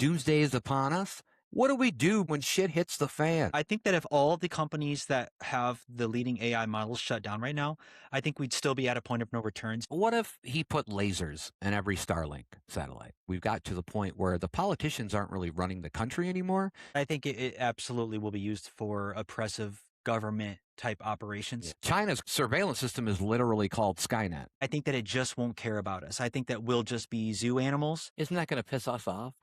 Doomsday is upon us. What do we do when shit hits the fan? I think that if all the companies that have the leading AI models shut down right now, I think we'd still be at a point of no returns. What if he put lasers in every Starlink satellite? We've got to the point where the politicians aren't really running the country anymore. I think it absolutely will be used for oppressive government type operations. China's surveillance system is literally called Skynet. I think that it just won't care about us. I think that we'll just be zoo animals. Isn't that going to piss us off?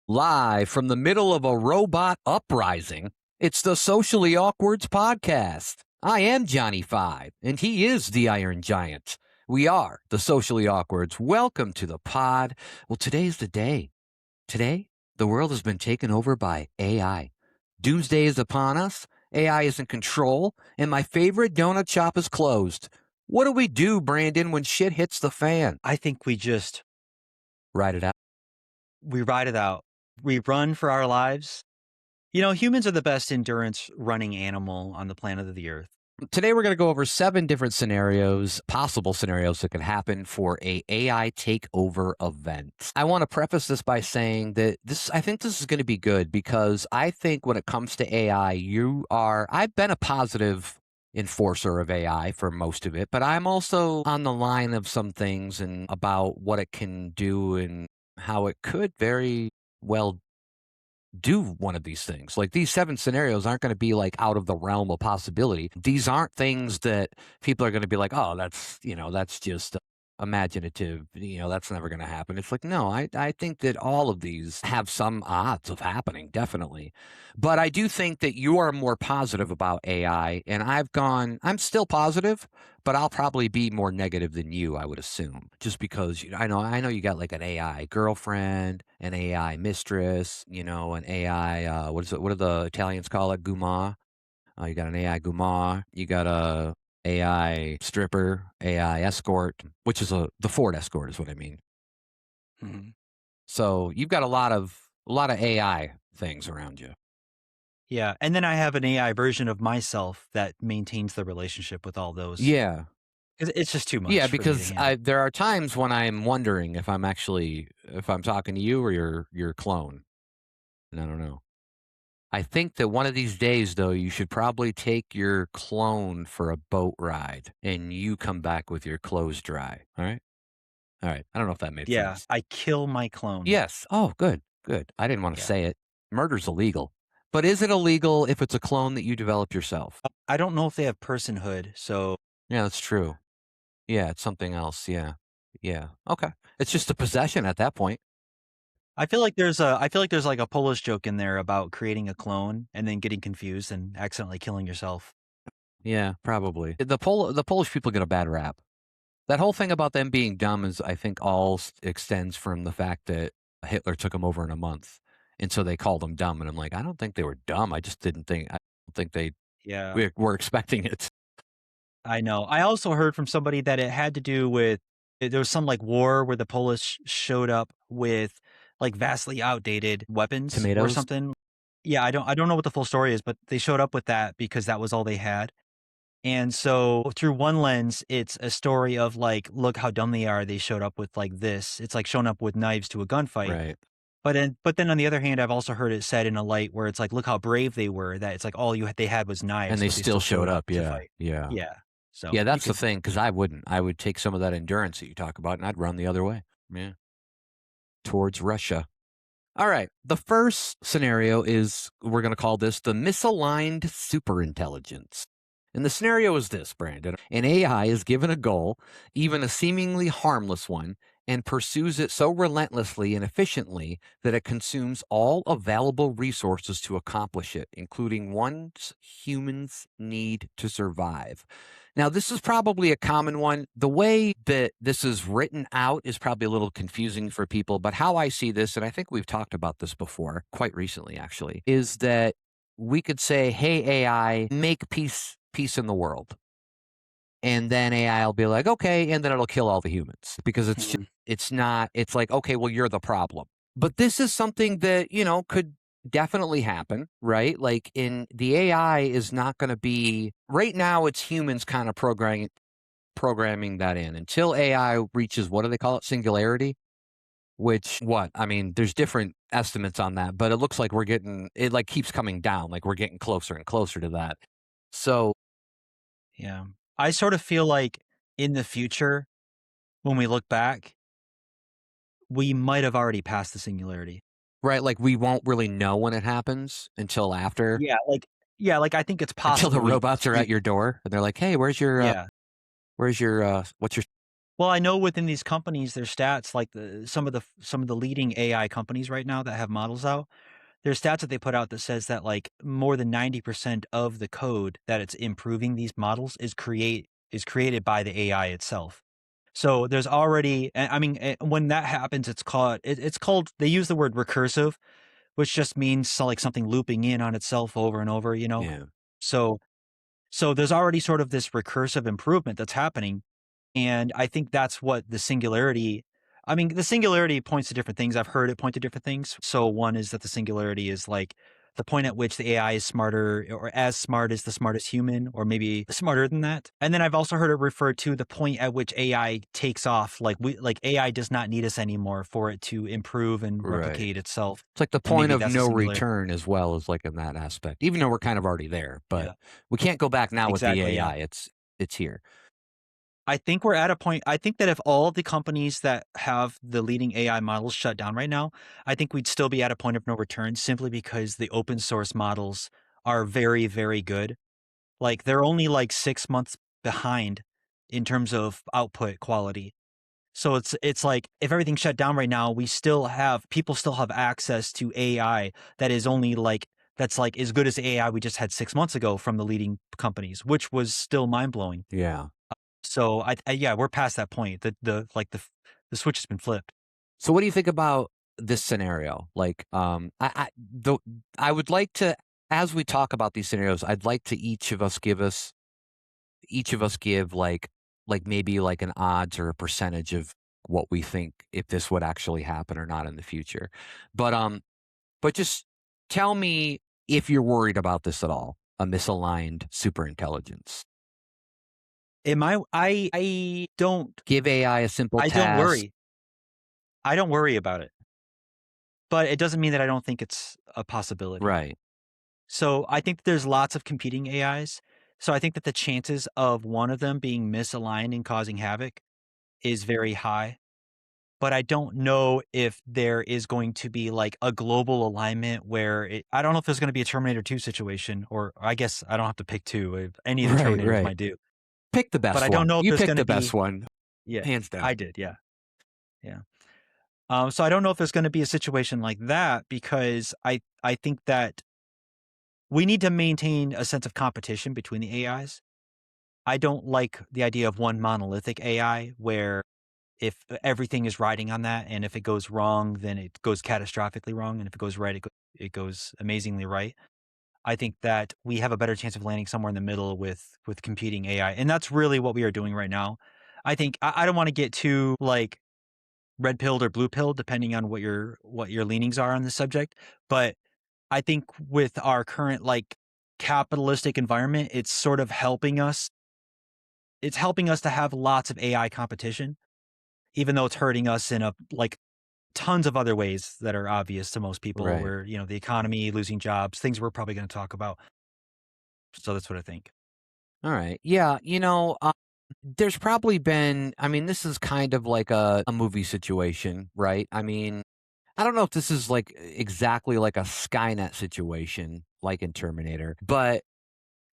Live from the middle of a robot uprising, it's the Socially Awkwards podcast. I am Johnny Five, and he is the Iron Giant. We are the Socially Awkwards. Welcome to the pod. Well, today's the day. Today, the world has been taken over by AI. Doomsday is upon us. AI is in control, and my favorite donut shop is closed. What do we do, Brandon, when shit hits the fan? I think we just Ride it out. we ride it out. We run for our lives. You know, humans are the best endurance running animal on the planet of the Earth. Today, we're going to go over 7 different scenarios, possible scenarios that could happen for a AI takeover event. I want to preface this by saying that I think this is going to be good because I think when it comes to AI, I've been a positive enforcer of AI for most of it, but I'm also on the line of some things and about what it can do and how it could very well do one of these things. Like, these 7 scenarios aren't going to be like out of the realm of possibility. These aren't things that people are going to be like, oh, that's just imaginative. That's never going to happen. It's like, no, I think that all of these have some odds of happening, definitely. But I do think that you are more positive about AI, and I'm still positive, but I'll probably be more negative than you, I would assume, just because I know you got like an AI girlfriend, an AI mistress, an AI, what do the Italians call it? Guma. You got an AI Guma. You got a AI stripper, AI escort, which is the Ford Escort is what I mean. Mhm. So you've got a lot of AI things around you. Yeah. And then I have an AI version of myself that maintains the relationship with all those. Yeah. It's just too Yeah, much for me to because handle. there are times when I'm wondering if I'm talking to you or your clone. And I don't know. I think that one of these days, though, you should probably take your clone for a boat ride and you come back with your clothes dry. All right. All right. I don't know if that made Yeah. sense. I kill my clone. Yes. Oh, good. Good. I didn't want to Yeah. say it. Murder's illegal. But is it illegal if it's a clone that you developed yourself? I don't know if they have personhood. So Yeah, that's true. Yeah, it's something else. Yeah. Yeah. Okay. It's just a possession at that point. I feel like there's like a Polish joke in there about creating a clone and then getting confused and accidentally killing yourself. Yeah, probably. The Polish people get a bad rap. That whole thing about them being dumb is, I think, all extends from the fact that Hitler took them over in a month, and so they called them dumb. And I'm like, I don't think they were dumb. I don't think they Yeah. were expecting it. I know. I also heard from somebody that it had to do with there was some like war where the Polish showed up with like vastly outdated weapons or Tomatoes. something. Yeah, I don't know what the full story is, but they showed up with that because that was all they had. And so through one lens, it's a story of like, look how dumb they are. They showed up with like this. It's like showing up with knives to a gunfight. Right. But then on the other hand, I've also heard it said in a light where it's like, look how brave they were. That it's like all they had was And knives, they but they still still showed showed up up. to Yeah. fight. Yeah. Yeah. So Yeah, you that's the could, thing, because I wouldn't. I would take some of that endurance that you talk about, and I'd run the other way. Yeah. Towards Russia. All right. The first scenario is, we're going to call this the misaligned superintelligence. And the scenario is this, Brandon. An AI is given a goal, even a seemingly harmless one, and pursues it so relentlessly and efficiently that it consumes all available resources to accomplish it, including one's humans need to survive. Now, this is probably a common one. The way that this is written out is probably a little confusing for people, but how I see this, and I think we've talked about this before, quite recently actually, is that we could say, hey, AI, make peace in the world. And then AI will be like, okay, and then it'll kill all the humans because Mhm. it's like, okay, well, you're the problem. But this is something that, could definitely happen, right? Like, in the AI is not going to be right now, it's humans kind of programming that in until AI reaches, what do they call it? Singularity. which what? I mean, there's different estimates on that, but it looks like it like keeps coming down, like we're getting closer and closer to that. So, Yeah. I sort of feel like in the future, when we look back, we might have already passed the singularity. right, like we won't really know when it happens Yeah, like I think it's until the possible robots are we at your door and they're like, "Hey, yeah. where's your what's your Well, I know within these companies, their stats, like some of the leading AI companies right now that have models out, there's stats that they put out that says that like more than 90% of the code that it's improving these models is created by the AI itself. So there's already, I mean, when that happens, it's called. They use the word recursive, which just means like something looping in on itself over and over. yeah, So so there's already sort of this recursive improvement that's happening, and I think that's what the singularity. I mean, the singularity points to different things. I've heard it point to different things. So one is that the singularity is like the point at which the AI is smarter or as smart as the smartest human, or maybe smarter than that. And then I've also heard it referred to the point at which AI takes off. Like AI does not need us anymore for it to improve and right." replicate itself. It's like the And point maybe of that's a no singularity. return as well as like in that aspect. Even though we're kind of already there, but Yeah, we can't go back now with the exactly. Yeah. AI. It's here. I think we're at a point. I think that if all the companies that have the leading AI models shut down right now, I think we'd still be at a point of no return simply because the open source models are very, very good. Like they're only like 6 months behind in terms of output quality. So it's like if everything shut down right now, people still have access to AI that is only like that's like as good as the AI we just had 6 months ago from the leading companies, which was still mind blowing. Yeah. So yeah, we're past that point. The switch has been flipped. So what do you think about this scenario? Like, I would like to, as we talk about these scenarios, I'd like to each of us give like maybe like an odds or a percentage of what we think if this would actually happen or not in the future. But but just tell me if you're worried about this at all. A misaligned superintelligence. Am I don't Give AI a simple I don't task. worry. I don't worry about it, but it doesn't mean that I don't think it's a possibility. Right. So I think there's lots of competing AIs. So I think that the chances of one of them being misaligned and causing havoc is very high. But I don't know if there is going to be like a global alignment I don't know if there's going to be a Terminator 2 situation, or I guess I don't have to pick two. If any of the Right. Terminators Right. might do. Pick the But best I don't one. know if You there's pick going to the best be. one, Yeah, hands I down. did. Yeah. Yeah. So I don't know if there's going to be a situation like that because I think that we need to maintain a sense of competition between the AIs. I don't like the idea of one monolithic AI where if everything is riding on that, and if it goes wrong, then it goes catastrophically wrong, and if it goes right, it goes amazingly right. I think that we have a better chance of landing somewhere in the middle with competing AI, and that's really what we are doing right now. I think I don't want to get too like red pilled or blue pilled, depending on what your leanings are on the subject. But I think with our current like capitalistic environment, it's sort of helping us. It's helping us to have lots of AI competition, even though it's hurting us in a like tons of other ways that are obvious to most people. Right. Where the economy, losing jobs, things we're probably going to talk about. So that's what I think. All right. Yeah. There's probably been, I mean, this is kind of like a movie situation, right? I mean, I don't know if this is like exactly like a Skynet situation, like in Terminator, but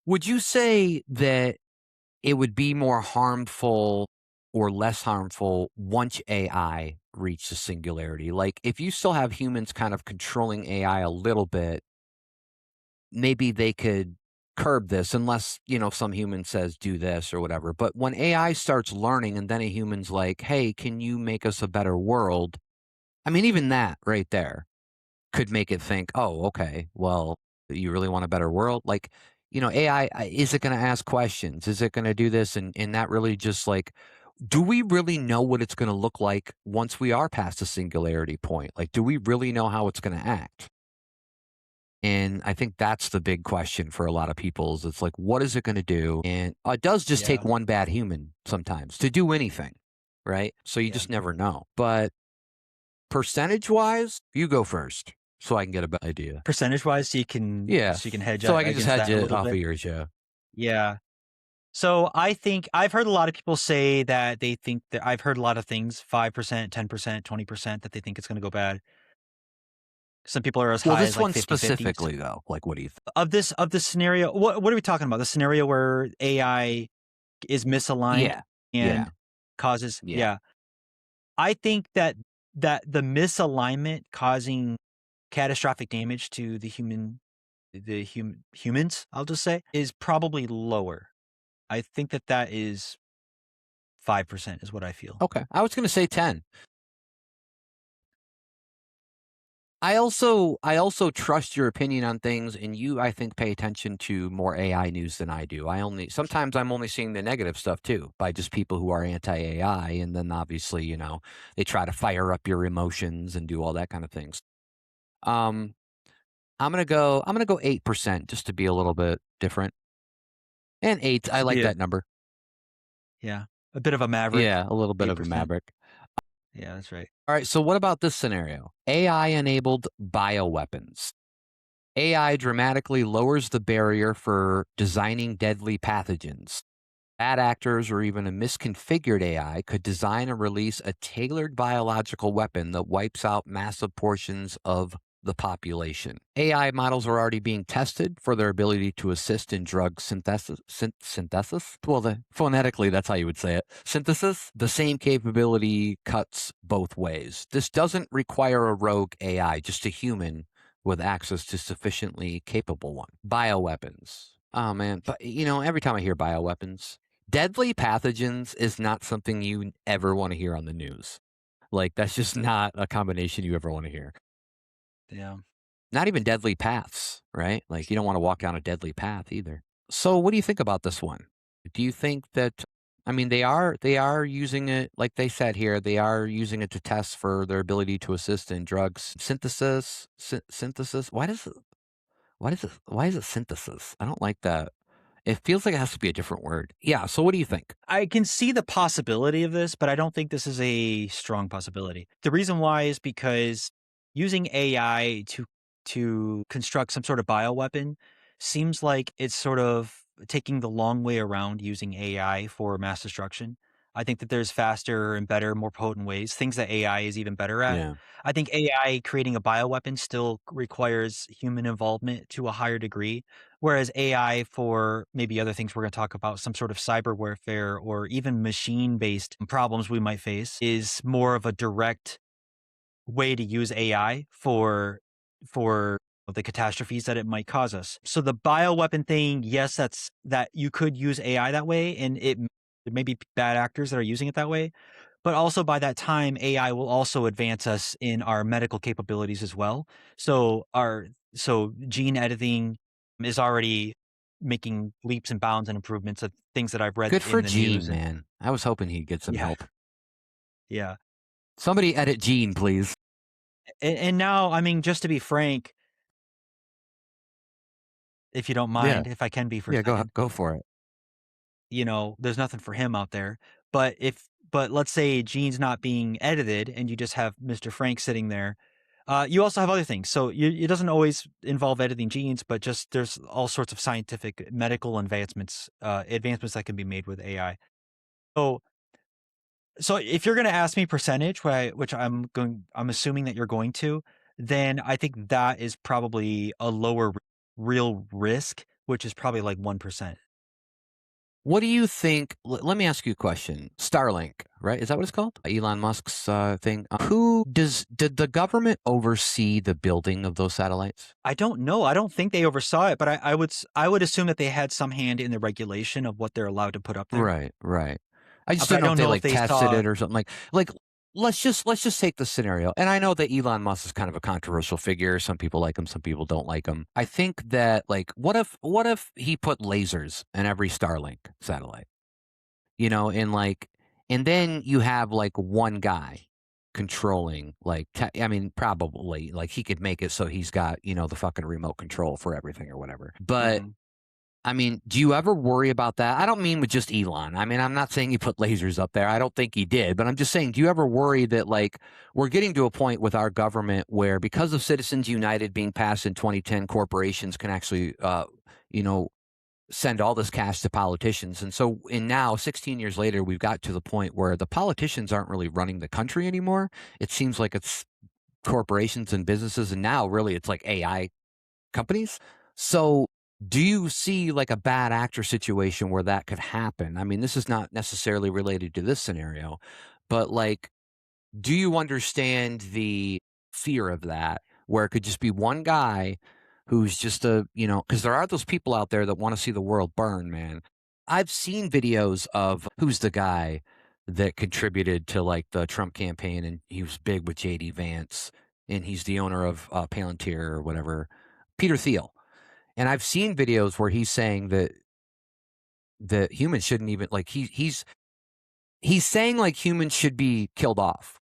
would you say that it would be more harmful or less harmful once AI reached a singularity? Like, if you still have humans kind of controlling AI a little bit, maybe they could curb this unless, some human says do this or whatever. But when AI starts learning and then a human's like, hey, can you make us a better world? I mean, even that right there could make it think, oh, okay, well, you really want a better world? Like, AI, is it going to ask questions? Is it going to do this? And that really just like, do we really know what it's going to look like once we are past the singularity point? Like, do we really know how it's going to act? And I think that's the big question for a lot of people is it's like, what is it going to do? And it does just take Yeah, one bad human sometimes to do anything, right? So you yeah. just never know. But Percentage-wise, you go first so I can get a better idea. Percentage-wise, Yeah, so you can hedge so I can just against hedge that a it little off of bit? yours, yeah. Yeah. So I think I've heard a lot of people say that they think that I've heard a lot of things, 5%, 10%, 20% that they think it's gonna go bad. Some people are as Well, high as this like one 50-50s. specifically, though, like, what do you think? Of this scenario, what are we talking about? The scenario where AI is misaligned Yeah, and yeah, causes yeah. yeah. I think that the misalignment causing catastrophic damage to humans, I'll just say, is probably lower. I think that is 5% is what I feel. Okay, I was gonna say 10. I also trust your opinion on things, and you, I think, pay attention to more AI news than I do. Sometimes I'm only seeing the negative stuff too by just people who are anti-AI, and then obviously, they try to fire up your emotions and do all that kind of things. Um, I'm gonna go 8% just to be a little bit different. And eight, I Just like be a that number. yeah, a bit of a maverick, Yeah, a little bit of a 8%. maverick. Yeah, that's right. All right, so what about this scenario? AI enabled bioweapons. AI dramatically lowers the barrier for designing deadly pathogens. Bad actors or even a misconfigured AI could design and release a tailored biological weapon that wipes out massive portions of the population. AI models are already being tested for their ability to assist in drug synthesis. Well, phonetically, that's how you would say it. Synthesis. The same capability cuts both ways. This doesn't require a rogue AI, just a human with access to sufficiently capable one. Bioweapons. Oh man, but every time I hear bioweapons, deadly pathogens is not something you ever want to hear on the news. Like, that's just not a combination you ever want to hear. Yeah. Not even deadly paths, right? Like, you don't want to walk down a deadly path either. So, what do you think about this one? Do you think that I mean they are using it like they said here, they are using it to test for their ability to assist in drugs synthesis? Why is it synthesis? I don't like that. It feels like it has to be a different word. Yeah, so what do you think? I can see the possibility of this, but I don't think this is a strong possibility. The reason why is because using AI to construct some sort of bioweapon seems like it's sort of taking the long way around using AI for mass destruction. I think that there's faster and better, more potent ways, things that AI is even better at. Yeah. I think AI creating a bioweapon still requires human involvement to a higher degree. Whereas AI for maybe other things we're going to talk about, some sort of cyber warfare or even machine based problems we might face, is more of a direct way to use AI for the catastrophes that it might cause us. So the bioweapon thing, yes, that you could use AI that way, and there may be bad actors that are using it that way. But also by that time, AI will also advance us in our medical capabilities as well. So gene editing is already making leaps and bounds and improvements of things that I've read Good for in the Gene, news and man. I was hoping he'd get some yeah, help. yeah. Somebody edit Gene, please. And now, I mean, just to be frank, if you don't Yeah. mind, if I can be for a Yeah, second, go for it. there's nothing for him out there. But let's say Gene's not being edited and you just have Mr. Frank sitting there. You also have other things. So it doesn't always involve editing genes, but just there's all sorts of scientific medical advancements that can be made with AI. So so if you're going to ask me percentage, which I'm assuming that you're going to, then I think that is probably a lower real risk, which is probably like 1%. What do you think? Let me ask you a question. Starlink, right? Is that what it's called? Elon Musk's thing. Did the government oversee the building of those satellites? I don't know. I don't think they oversaw it, but I would assume that they had some hand in the regulation of what they're allowed to put up there. Right, right. I just But I don't know if don't they know if like they tested saw. it or something like let's just take the scenario. And I know that Elon Musk is kind of a controversial figure. Some people like him, some people don't like him. I think that like what if he put lasers in every Starlink satellite? And then you have like one guy controlling like I mean probably like he could make it so he's got, the fucking remote control for everything or whatever. But Mhm. I mean, do you ever worry about that? I don't mean with just Elon. I mean, I'm not saying he put lasers up there. I don't think he did, but I'm just saying, do you ever worry that like we're getting to a point with our government where because of Citizens United being passed in 2010, corporations can actually, you know, send all this cash to politicians. And so, and now 16 years later, we've got to the point where the politicians aren't really running the country anymore. It seems like it's corporations and businesses. And now really it's like AI companies. So, do you see like a bad actor situation where that could happen? I mean, this is not necessarily related to this scenario, but like, do you understand the fear of that where it could just be one guy who's just a, because there are those people out there that want to see the world burn, man. I've seen videos of who's the guy that contributed to like the Trump campaign and he was big with JD Vance and he's the owner of Palantir or whatever, Peter Thiel. And I've seen videos where he's saying that humans shouldn't even like he's saying like humans should be killed off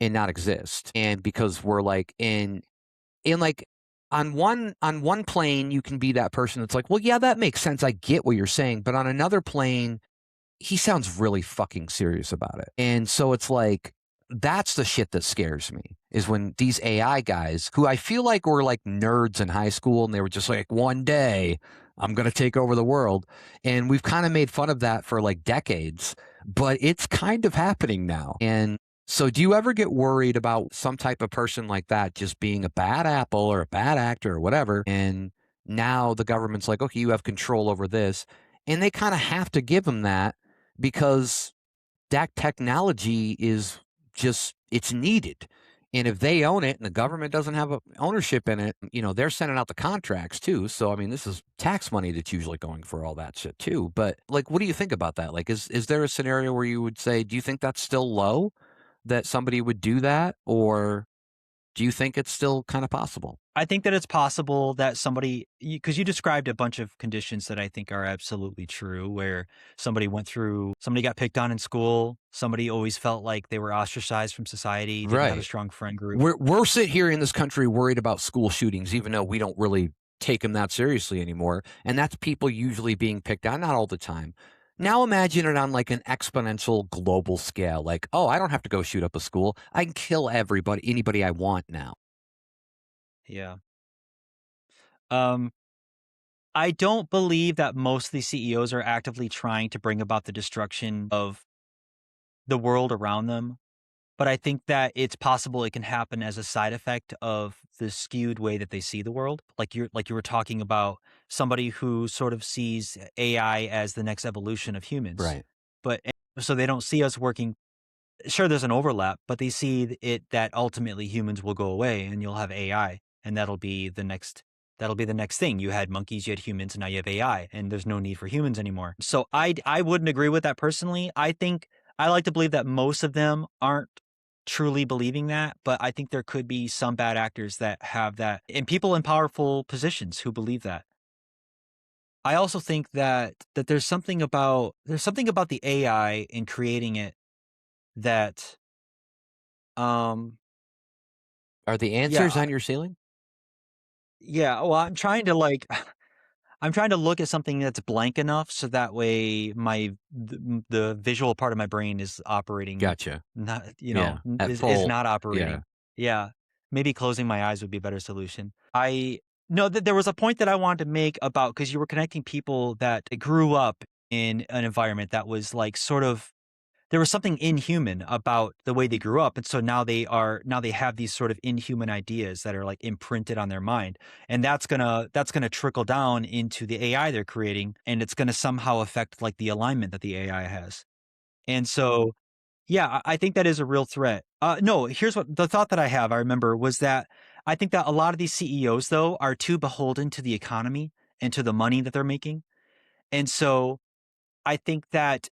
and not exist. And because we're like in like on one plane you can be that person that's like, well, yeah, that makes sense. I get what you're saying. But on another plane, he sounds really fucking serious about it. And so it's like, that's the shit that scares me is when these AI guys who I feel like were like nerds in high school and they were just like, one day I'm going to take over the world. And we've kind of made fun of that for like decades, but it's kind of happening now. And so do you ever get worried about some type of person like that just being a bad apple or a bad actor or whatever? And now the government's like, okay, you have control over this. And they kind of have to give them that because that technology is just it's needed. And if they own it and the government doesn't have ownership in it, they're sending out the contracts too. So I mean, this is tax money that's usually going for all that shit too. But like, what do you think about that? Like, is there a scenario where you would say, do you think that's still low that somebody would do that, or do you think it's still kind of possible? I think that it's possible that somebody, because you described a bunch of conditions that I think are absolutely true, where somebody got picked on in school, somebody always felt like they were ostracized from society, didn't have a Right. strong friend group. We're sitting here in this country worried about school shootings, even though we don't really take them that seriously anymore. And that's people usually being picked on, not all the time. Now imagine it on like an exponential global scale. Like, oh, I don't have to go shoot up a school. I can kill anybody I want now. Yeah. Um, I don't believe that most of these CEOs are actively trying to bring about the destruction of the world around them. But I think that it's possible it can happen as a side effect of the skewed way that they see the world. Like you were talking about somebody who sort of sees AI as the next evolution of humans. Right. But so they don't see us working. Sure, there's an overlap, but they see it that ultimately humans will go away and you'll have AI, and that'll be the next thing. You had monkeys, you had humans, and now you have AI, and there's no need for humans anymore. So I wouldn't agree with that personally. I think I like to believe that most of them aren't truly believing that, but I think there could be some bad actors that have that, and people in powerful positions who believe that. I also think that there's something about the AI and creating it that um Are the answers yeah, on your ceiling? yeah, well, I'm trying to look at something that's blank enough so that way the visual part of my brain is operating, Gotcha. not, Yeah. At is full. not Yeah. operating. Yeah. Maybe closing my eyes would be a better solution. I No, that there was a point that I wanted to make about, because you were connecting people that grew up in an environment that was like sort of, there was something inhuman about the way they grew up, and so now they have these sort of inhuman ideas that are like imprinted on their mind, and that's gonna trickle down into the AI they're creating, and it's gonna somehow affect like the alignment that the AI has. And so, yeah, I think that is a real threat. No, here's what the thought that I have. I remember was that I think that a lot of these CEOs though are too beholden to the economy and to the money that they're making, and so I think that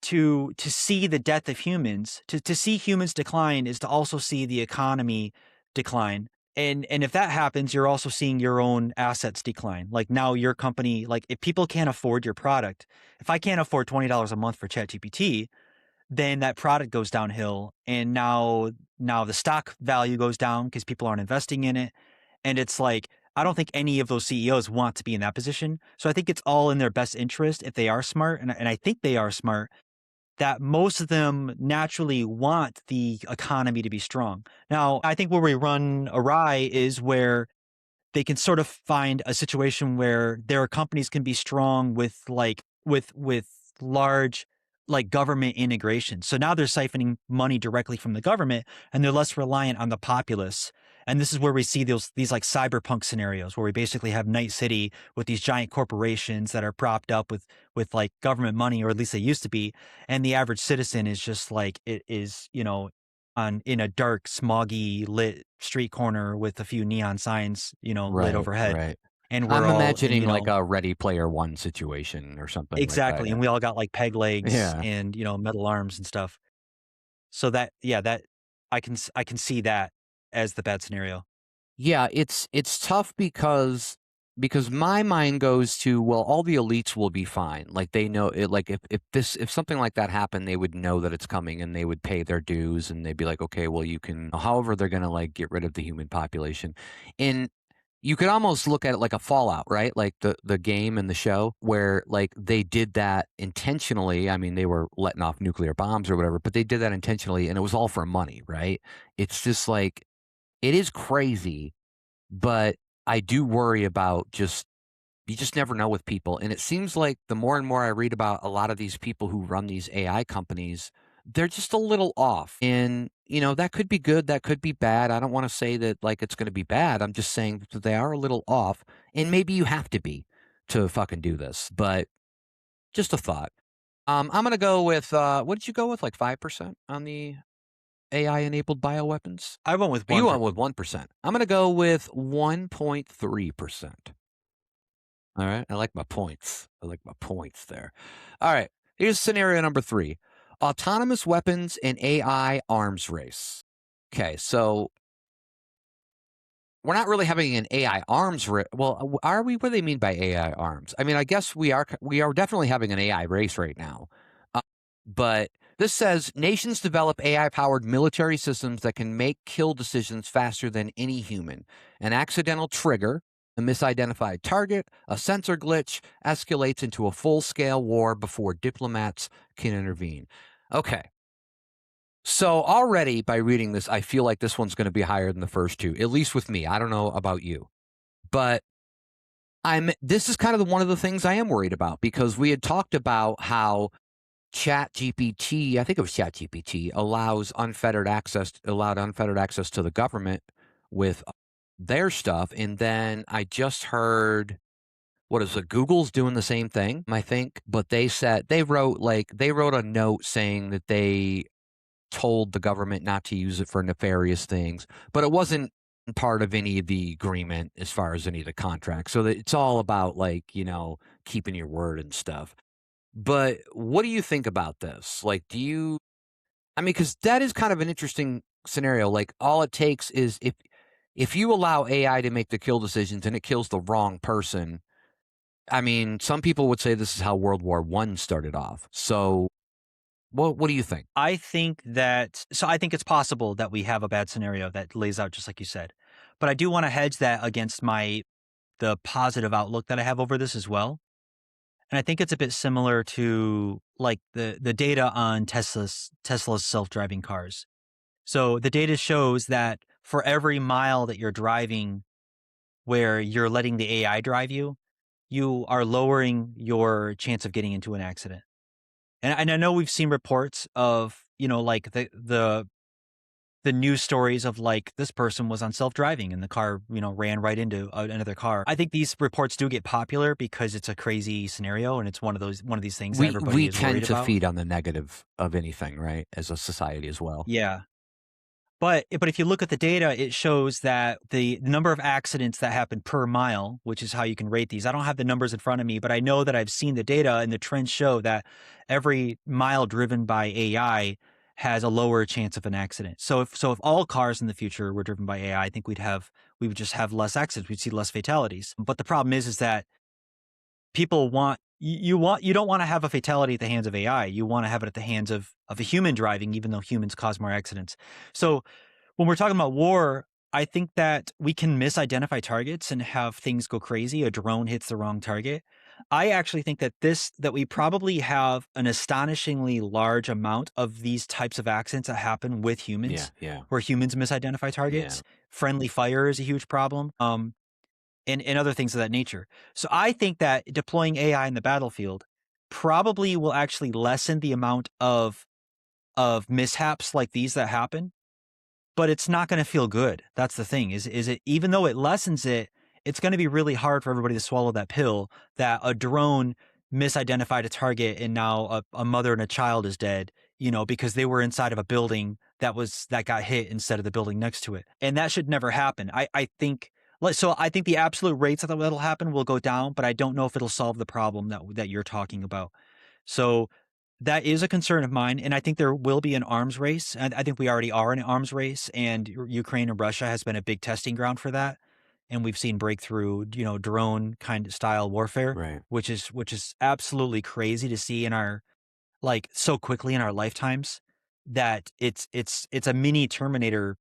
to see the death of humans, to see humans decline is to also see the economy decline. And if that happens, you're also seeing your own assets decline. Like now your company, like if people can't afford your product, if I can't afford $20 a month for ChatGPT, then that product goes downhill. And now the stock value goes down because people aren't investing in it. And it's like I don't think any of those CEOs want to be in that position. So I think it's all in their best interest if they are smart, and I think they are smart, that most of them naturally want the economy to be strong. Now, I think where we run awry is where they can sort of find a situation where their companies can be strong with with large like government integration. So now they're siphoning money directly from the government and they're less reliant on the populace. And this is where we see these like cyberpunk scenarios where we basically have Night City with these giant corporations that are propped up with like government money, or at least they used to be. And the average citizen is just like it is, on in a dark, smoggy lit street corner with a few neon signs, lit Right, overhead. right. And we're I'm all in, imagining like a Ready Player One situation or something like that, exactly. yeah. And we all got like peg legs Yeah. and, metal arms and stuff. So that I can see that as the bad scenario. Yeah, it's tough because my mind goes to, well, all the elites will be fine. Like they know it, like if something like that happened, they would know that it's coming and they would pay their dues and they'd be like, okay, well you can, however they're gonna like get rid of the human population. And you could almost look at it like a Fallout, right? Like the game and the show where like they did that intentionally. I mean, they were letting off nuclear bombs or whatever, but they did that intentionally and it was all for money, right? It's just like it is crazy, but I do worry about just you just never know with people, and it seems like the more and more I read about a lot of these people who run these AI companies, they're just a little off, and, that could be good, that could be bad. I don't wanna say that, like, it's gonna be bad. I'm just saying that they are a little off, and maybe you have to be to fucking do this, but just a thought. I'm gonna go with, what did you go with, like, 5% on the AI-enabled bioweapons? I went with You 1%. went with 1%. I'm gonna go with 1.3%. Alright, I like my points. I like my points there. Alright, here's scenario number 3. Autonomous weapons and AI arms race. Okay, so we're not really having an AI arms race. Well, are we? What do they mean by AI arms? I mean, I guess we are definitely having an AI race right now. Uh, but this says nations develop AI-powered military systems that can make kill decisions faster than any human. An accidental trigger, a misidentified target, a sensor glitch escalates into a full-scale war before diplomats can intervene. Okay, so already by reading this, I feel like this one's going to be higher than the first two, at least with me. I don't know about you, but this is kind of one of the things I am worried about because we had talked about how Chat GPT, I think it was Chat GPT, allowed unfettered access to the government with their stuff. And then I just heard, what is it? Google's doing the same thing, I think, but they wrote a note saying that they told the government not to use it for nefarious things, but it wasn't part of any of the agreement as far as any of the contracts. So that it's all about like, keeping your word and stuff. But what do you think about this? Like, I mean, because that is kind of an interesting scenario. Like, all it takes is if you allow AI to make the kill decisions and it kills the wrong person. I mean, some people would say this is how World War One started off. So, what do you think? I think it's possible that we have a bad scenario that lays out just like you said. But I do want to hedge that against the positive outlook that I have over this as well. And I think it's a bit similar to like the data on Tesla's self-driving cars. So the data shows that for every mile that you're driving where you're letting the AI drive you, you are lowering your chance of getting into an accident. And I know we've seen reports of, like the news stories of like this person was on self-driving and the car, ran right into another car. I think these reports do get popular because it's a crazy scenario and it's one of these things that everybody We is worried tend to about. feed on the negative of anything, right, as a society as well. Yeah. But if you look at the data, it shows that the number of accidents that happen per mile, which is how you can rate these. I don't have the numbers in front of me, but I know that I've seen the data and the trends show that every mile driven by AI has a lower chance of an accident. So if all cars in the future were driven by AI, I think we would just have less accidents. We'd see less fatalities. But the problem is that people you don't want to have a fatality at the hands of AI. You want to have it at the hands of a human driving, even though humans cause more accidents. So when we're talking about war, I think that we can misidentify targets and have things go crazy. A drone hits the wrong target. I actually think that that we probably have an astonishingly large amount of these types of accidents that happen with Yeah, humans, yeah, where humans misidentify yeah. targets. Friendly fire is a huge problem. And other things of that nature. So I think that deploying AI in the battlefield probably will actually lessen the amount of mishaps like these that happen, but it's not gonna feel good. That's the thing, is it even though it lessens it, it's gonna be really hard for everybody to swallow that pill that a drone misidentified a target and now a mother and a child is dead, because they were inside of a building that got hit instead of the building next to it. And that should never happen. I think so I think the absolute rates that'll happen will go down, but I don't know if it'll solve the problem that you're talking about. So that is a concern of mine, and I think there will be an arms race. And I think we already are in an arms race, and Ukraine and Russia has been a big testing ground for that. And we've seen breakthrough, drone kind of style warfare, Right. which is absolutely crazy to see in our like so quickly in our lifetimes that it's a mini Terminator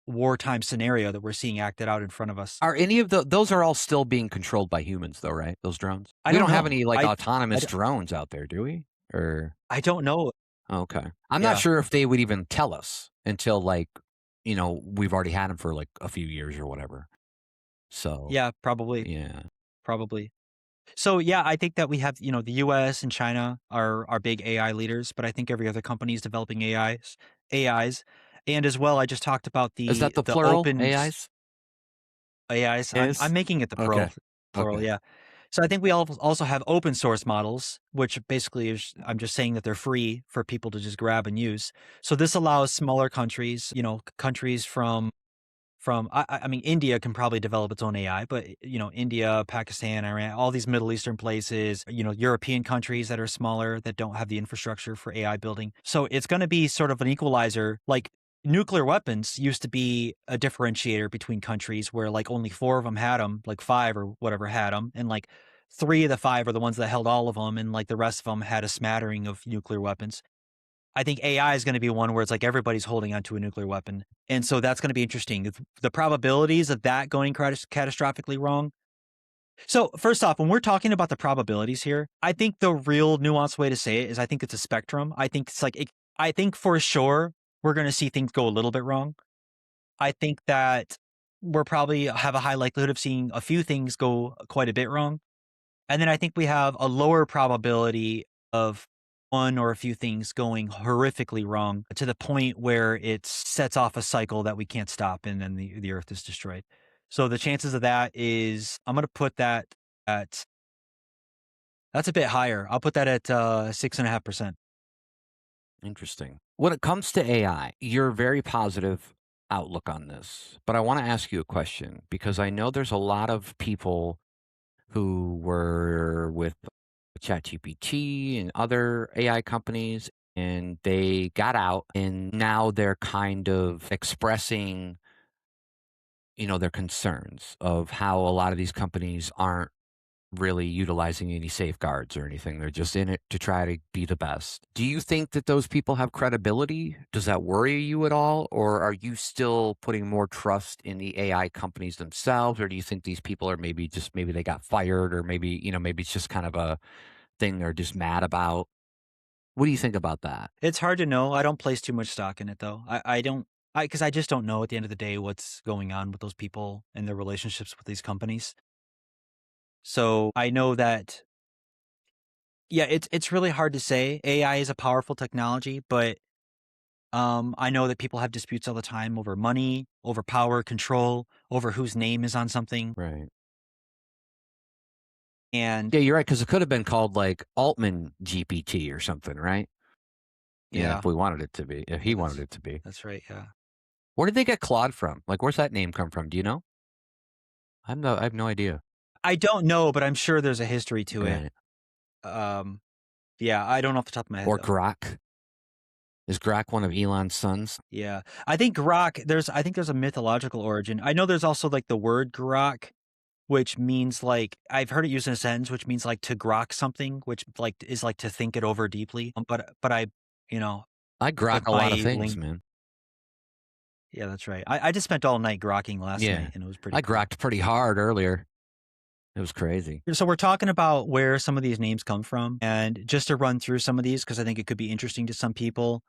wartime scenario that we're seeing acted out in front of us. Are any of those are all still being controlled by humans though, right? Those drones? I We don't don't have know. any like I, autonomous d- drones out there, do we? Or I don't know. okay. I'm not Yeah. sure if they would even tell us until like, we've already had them for like a few years or whatever. So, Yeah, probably. yeah. Probably. So yeah, I think that we have, the US and China are big AI leaders, but I think every other company is developing AIs. And as well, I just talked about Is that the the plural open AIs? AIs. I'm Is? making it the Okay. plural, Okay. yeah. So I think we all also have open source models, which basically is I'm just saying that they're free for people to just grab and use. So this allows smaller countries, countries from I mean, India can probably develop its own AI, but India, Pakistan, Iran, all these Middle Eastern places, European countries that are smaller that don't have the infrastructure for AI building. So it's going to be sort of an equalizer. Like nuclear weapons used to be a differentiator between countries where like only four of them had them, like five or whatever had them, and like three of the five are the ones that held all of them, and like the rest of them had a smattering of nuclear weapons. I think AI is going to be one where it's like everybody's holding onto a nuclear weapon. And so that's going to be interesting. The probabilities of that going catastrophically wrong. So, first off, when we're talking about the probabilities here, I think the real nuanced way to say it is I think it's a spectrum. I think it's like, I think for sure we're going to see things go a little bit wrong. I think that we're probably have a high likelihood of seeing a few things go quite a bit wrong. And then I think we have a lower probability of one or a few things going horrifically wrong to the point where it sets off a cycle that we can't stop and then the earth is destroyed. So the chances of that is I'm going to put that at that's a bit higher. I'll put that at 6.5%. Interesting. When it comes to AI, you're very positive outlook on this, but I want to ask you a question because I know there's a lot of people who were with ChatGPT and other AI companies, and they got out, and now they're kind of expressing, their concerns of how a lot of these companies aren't really utilizing any safeguards or anything. They're just in it to try to be the best. Do you think that those people have credibility? Does that worry you at all? Or are you still putting more trust in the AI companies themselves? Or do you think these people are maybe they got fired or maybe it's just kind of a thing they're just mad about? What do you think about that? It's hard to know. I don't place too much stock in it though. I don't because I just don't know at the end of the day what's going on with those people and their relationships with these companies. So I know that yeah, it's really hard to say. AI is a powerful technology, but I know that people have disputes all the time over money, over power, control, over whose name is on something. Right. And Yeah, you're right. Because it could have been called like Altman GPT or something, right? Yeah, yeah, if we wanted it to be, if yeah, he wanted it to be. that's right. Yeah, Where did they get Claude from? Like, where's that name come from? Do you know? I have no idea. I don't know, but I'm sure there's a history to it. Right. Um, yeah, I don't know off the top of my head Or though. Grok. Is Grok one of Elon's sons? Yeah, I think Grok. I think there's a mythological origin. I know there's also like the word Grok, which means like I've heard it used in a sentence, which means like to grok something, which like is like to think it over deeply. But I, you know, I Grok but a lot of my things, link, man. Yeah, that's right. I just spent all night grokking last Yeah. night, and it was pretty I cool. grokked pretty hard earlier. It was crazy. So we're talking about where some of these names come from, and just to run through some of these because I think it could be interesting to some people.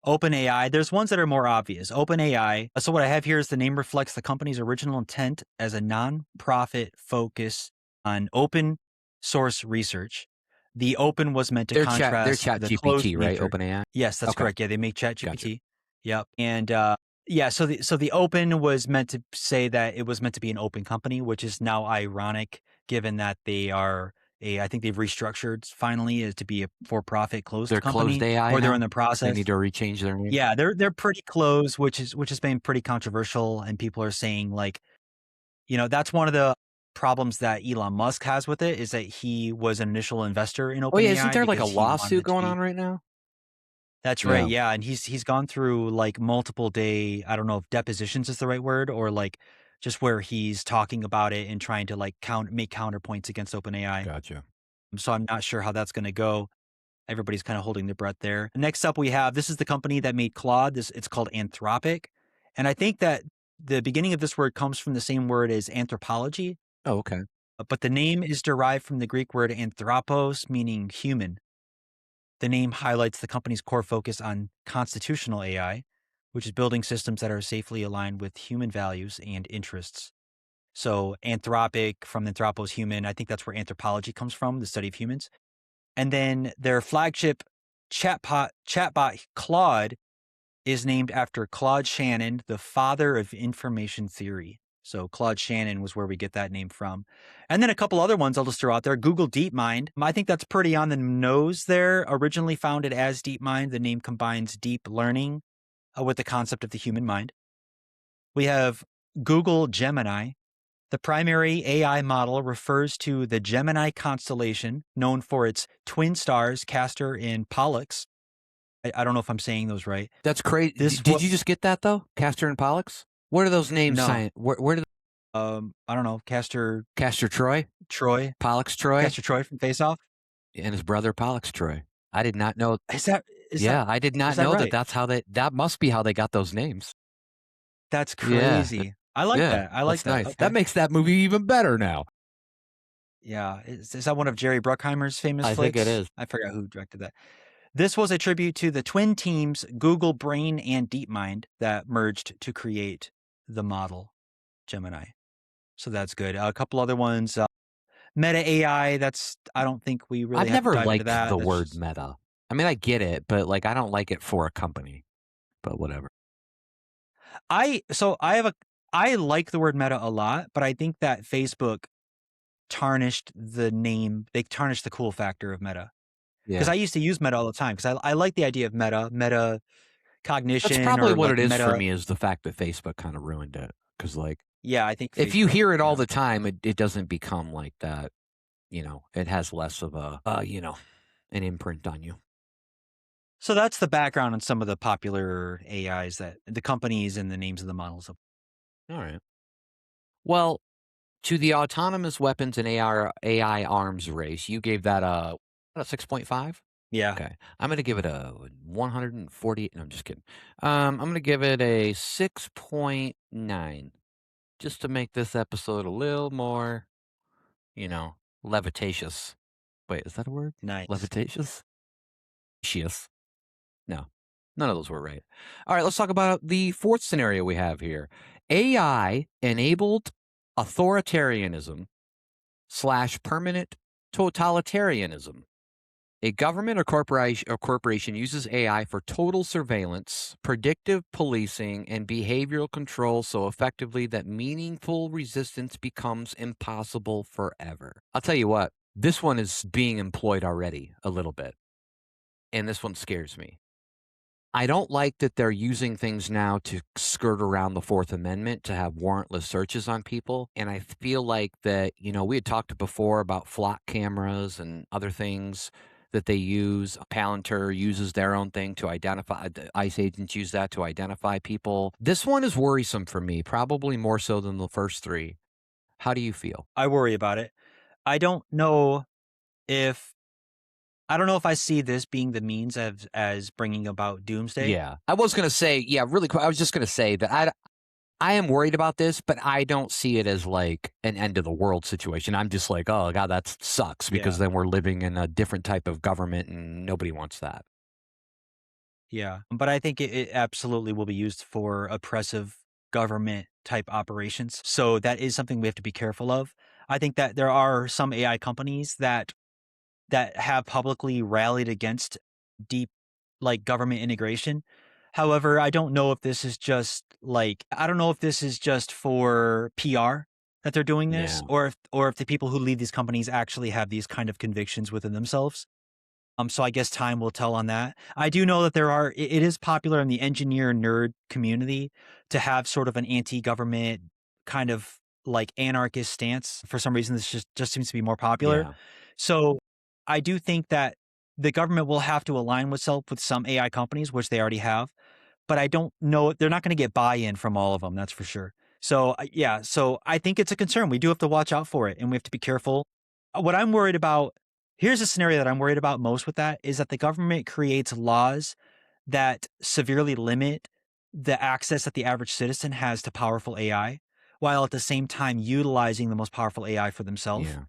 OpenAI, there's ones that are more obvious. OpenAI. So what I have here is the name reflects the company's original intent as a non-profit focus on open source research. The open was meant to Their contrast chat the closed GPT, right? nature. OpenAI? Yes, that's Okay. correct. Yeah, they make Gotcha. ChatGPT. Yep. And yeah, so the open was meant to say that it was meant to be an open company, which is now ironic given that they are I think they've restructured finally to be a for-profit closed They're closed company, AI or they're in now? the They process. need to rechange their name? Yeah, they're pretty close, which has been pretty controversial, and people are saying like, that's one of the problems that Elon Musk has with it is that he was an initial investor in Oh, yeah, isn't OpenAI there like a because he wanted lawsuit it to going be. on right now? That's right, Yeah. yeah, and he's gone through like multiple day, I don't know if depositions is the right word, or like just where he's talking about it and trying to like make counterpoints against OpenAI. Gotcha. So I'm not sure how that's going to go. Everybody's kind of holding their breath there. Next up, we have this is the company that made Claude. It's called Anthropic, and I think that the beginning of this word comes from the same word as anthropology, Oh, okay. but the name is derived from the Greek word anthropos, meaning human. The name highlights the company's core focus on constitutional AI, which is building systems that are safely aligned with human values and interests. So anthropic from anthropos human, I think that's where anthropology comes from, the study of humans. And then their flagship chatbot Claude is named after Claude Shannon, the father of information theory. So Claude Shannon was where we get that name from. And then a couple other ones I'll just throw out there. Google DeepMind. I think that's pretty on the nose there. Originally founded as DeepMind, the name combines deep learning with the concept of the human mind. We have Google Gemini. The primary AI model refers to the Gemini constellation, known for its twin stars, Castor and Pollux. I don't know if I'm saying those right. That's crazy. This Did what you just get that though? Castor and Pollux? What are those names? no, Where did I don't know, Castor Castor Troy? Troy, Pollux Troy? Castor Troy from Face Off. And his brother Pollux Troy. I did not know. Is that is that Yeah, I did is not that know that right? that's how that must be how they got those names. That's Yeah. crazy. I like Yeah. that. I like That's that. nice. That Okay. makes that movie even better now. Yeah. Is that one of Jerry Bruckheimer's famous I think it flicks? is. I forgot who directed that. This was a tribute to the twin teams Google Brain and DeepMind that merged to create the model Gemini. So that's good. A couple other ones. Meta AI. I don't think we really I've have to never dive into liked that. the That's word just. meta. I mean, I get it, but like I don't like it for a company. But whatever. I like the word meta a lot, but I think that Facebook tarnished the name. They tarnished the cool factor of meta. Because Yeah. I used to use meta all the time because I like the idea of meta That's cognition probably or what like it is for meta. me is the fact that Facebook kind of ruined it. Because like Yeah, I think if you Facebook. hear it all Yeah. the time, it doesn't become like that. It has less of a an imprint on you. So that's the background on some of the popular AIs that the companies and the names of the models. All right. Well, to the autonomous weapons and AI arms race, you gave that a 6.5. Yeah. Okay, I'm gonna give it a 140. No, I'm just kidding. I'm gonna give it a 6.9, just to make this episode a little more, you know, levitatious. Wait, is that a word? Nice. Levitatious? Levitatious. No, none of those were right. All right, let's talk about the fourth scenario we have here. AI enabled authoritarianism slash permanent totalitarianism. A government or corporation uses AI for total surveillance, predictive policing, and behavioral control so effectively that meaningful resistance becomes impossible forever. I'll tell you what, this one is being employed already a little bit, and this one scares me. I don't like that they're using things now to skirt around the Fourth Amendment to have warrantless searches on people. And I feel like that, we had talked before about flock cameras and other things that they use. Palantir uses their own thing to identify, the ICE agents use that to identify people. This one is worrisome for me, probably more so than the first three. How do you feel? I worry about it. I don't know if I don't know if I see this being the means of as bringing about doomsday. Yeah. I was going to say, yeah, really quick. I was just going to say that I am worried about this, but I don't see it as like an end of the world situation. I'm just like, oh God, that sucks because Yeah. then we're living in a different type of government and nobody wants that. Yeah. But I think it absolutely will be used for oppressive government type operations. So that is something we have to be careful of. I think that there are some AI companies that have publicly rallied against deep like government integration. However, I don't know if this is just like I don't know if this is just for PR that they're doing Yeah. this or if the people who lead these companies actually have these kind of convictions within themselves. So I guess time will tell on that. I do know that it is popular in the engineer nerd community to have sort of an anti-government kind of like anarchist stance. For some reason, this just seems to be more popular. Yeah. So I do think that the government will have to align itself with some AI companies, which they already have. But I don't know, they're not going to get buy-in from all of them. That's for sure. So yeah, so I think it's a concern. We do have to watch out for it, and we have to be careful. What I'm worried about Here's a scenario that I'm worried about most with that is that the government creates laws that severely limit the access that the average citizen has to powerful AI, while at the same time utilizing the most powerful AI for themselves. Yeah.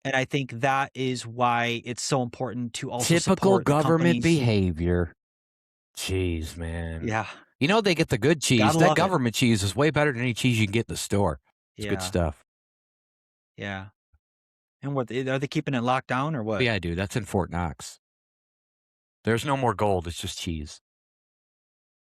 And I think that is why it's so important to also Typical support the government companies who, behavior. Jeez, man. yeah, You know, they get the good cheese. gotta That love it. government cheese is way better than any cheese you can get in the store. It's good Yeah, stuff. yeah. And are they keeping it locked down or what? Yeah, dude, that's in Fort Knox. There's no more gold. It's just cheese.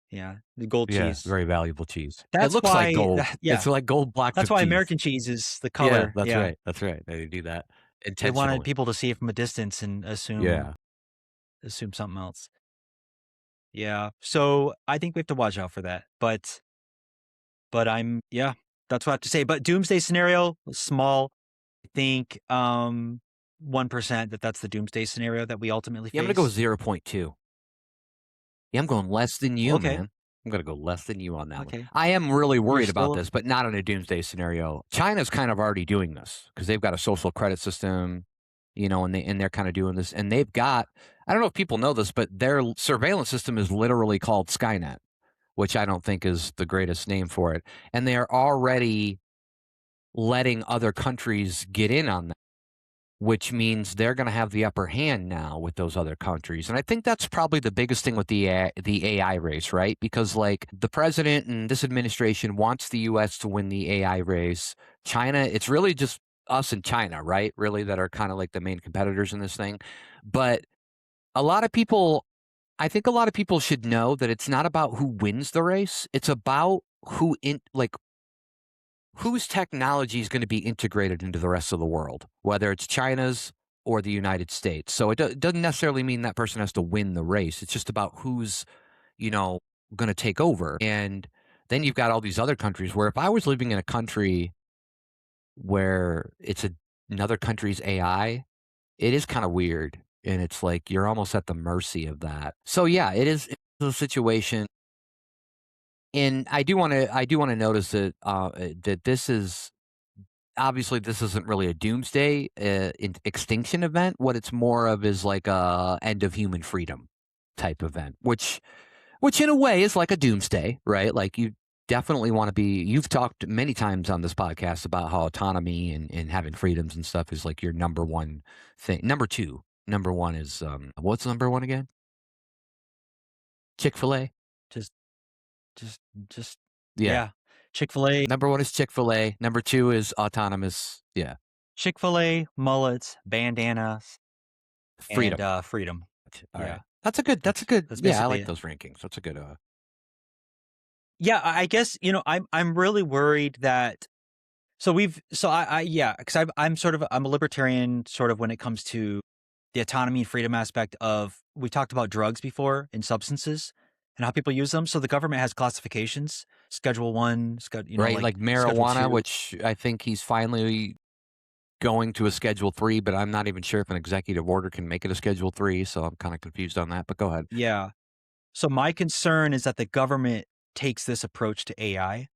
Yeah, the gold Yeah, cheese. very valuable cheese. It That's looks like why, gold. that, It's yeah, like gold blocks that's of why cheese. American cheese is the Yeah, color. that's Yeah. right. That's right. They do that They wanted intentionally. people to see it from a distance and Yeah. assume something else. Yeah. So I think we have to watch out for that. But yeah, that's what I have to say. But doomsday scenario, small. I think 1% that's the doomsday scenario that we ultimately Yeah, I'm gonna go face. 0.2. Yeah, I'm going less than you, Okay. man. I'm gonna go less than you on that one. Okay. I am really You're worried about still this, but not in a doomsday scenario. China's kind of already doing this because they've got a social credit system, and they're kind of doing this, and they've got. I don't know if people know this, but their surveillance system is literally called Skynet, which I don't think is the greatest name for it, and they are already letting other countries get in on that, which means they're going to have the upper hand now with those other countries. And I think that's probably the biggest thing with the AI race, right? Because like the president and this administration wants the US to win the AI race. China, it's really just us and China, right? Really that are kind of like the main competitors in this thing. But a lot of people I think a lot of people should know that it's not about who wins the race. It's about whose technology is going to be integrated into the rest of the world, whether it's China's or the United States. So it doesn't necessarily mean that person has to win the race. It's just about who's, you know, going to take over. And then you've got all these other countries where if I was living in a country where another country's AI, it is kind of weird. And it's like you're almost at the mercy of that. So yeah, it's a situation. And I do want to notice that this is obviously this isn't really a doomsday extinction event. What it's more of is like a end of human freedom type event, which in a way is like a doomsday, right? Like you definitely want to be. You've talked many times on this podcast about how autonomy and having freedoms and stuff is like your number one thing. Number two, number one is what's number one again? Chick-fil-A. just just just Yeah, yeah. Chick-fil-A, number one is Chick-fil-A. Number two is autonomous. Yeah, Chick-fil-A, mullets, bandanas, and freedom. freedom. All right. Yeah. That's a good That's yeah, I basically like it. those rankings. That's a good Yeah, I guess, I'm really worried that yeah, because I'm a libertarian sort of when it comes to the autonomy and freedom aspect of we talked about drugs before and substances and how people use them. So the government has classifications, Schedule 1, right, like like Schedule marijuana, 2. which I think he's finally going to a Schedule 3, but I'm not even sure if an executive order can make it a Schedule 3, so I'm kinda confused on that, but go ahead. Yeah. So my concern is that the government takes this approach to AI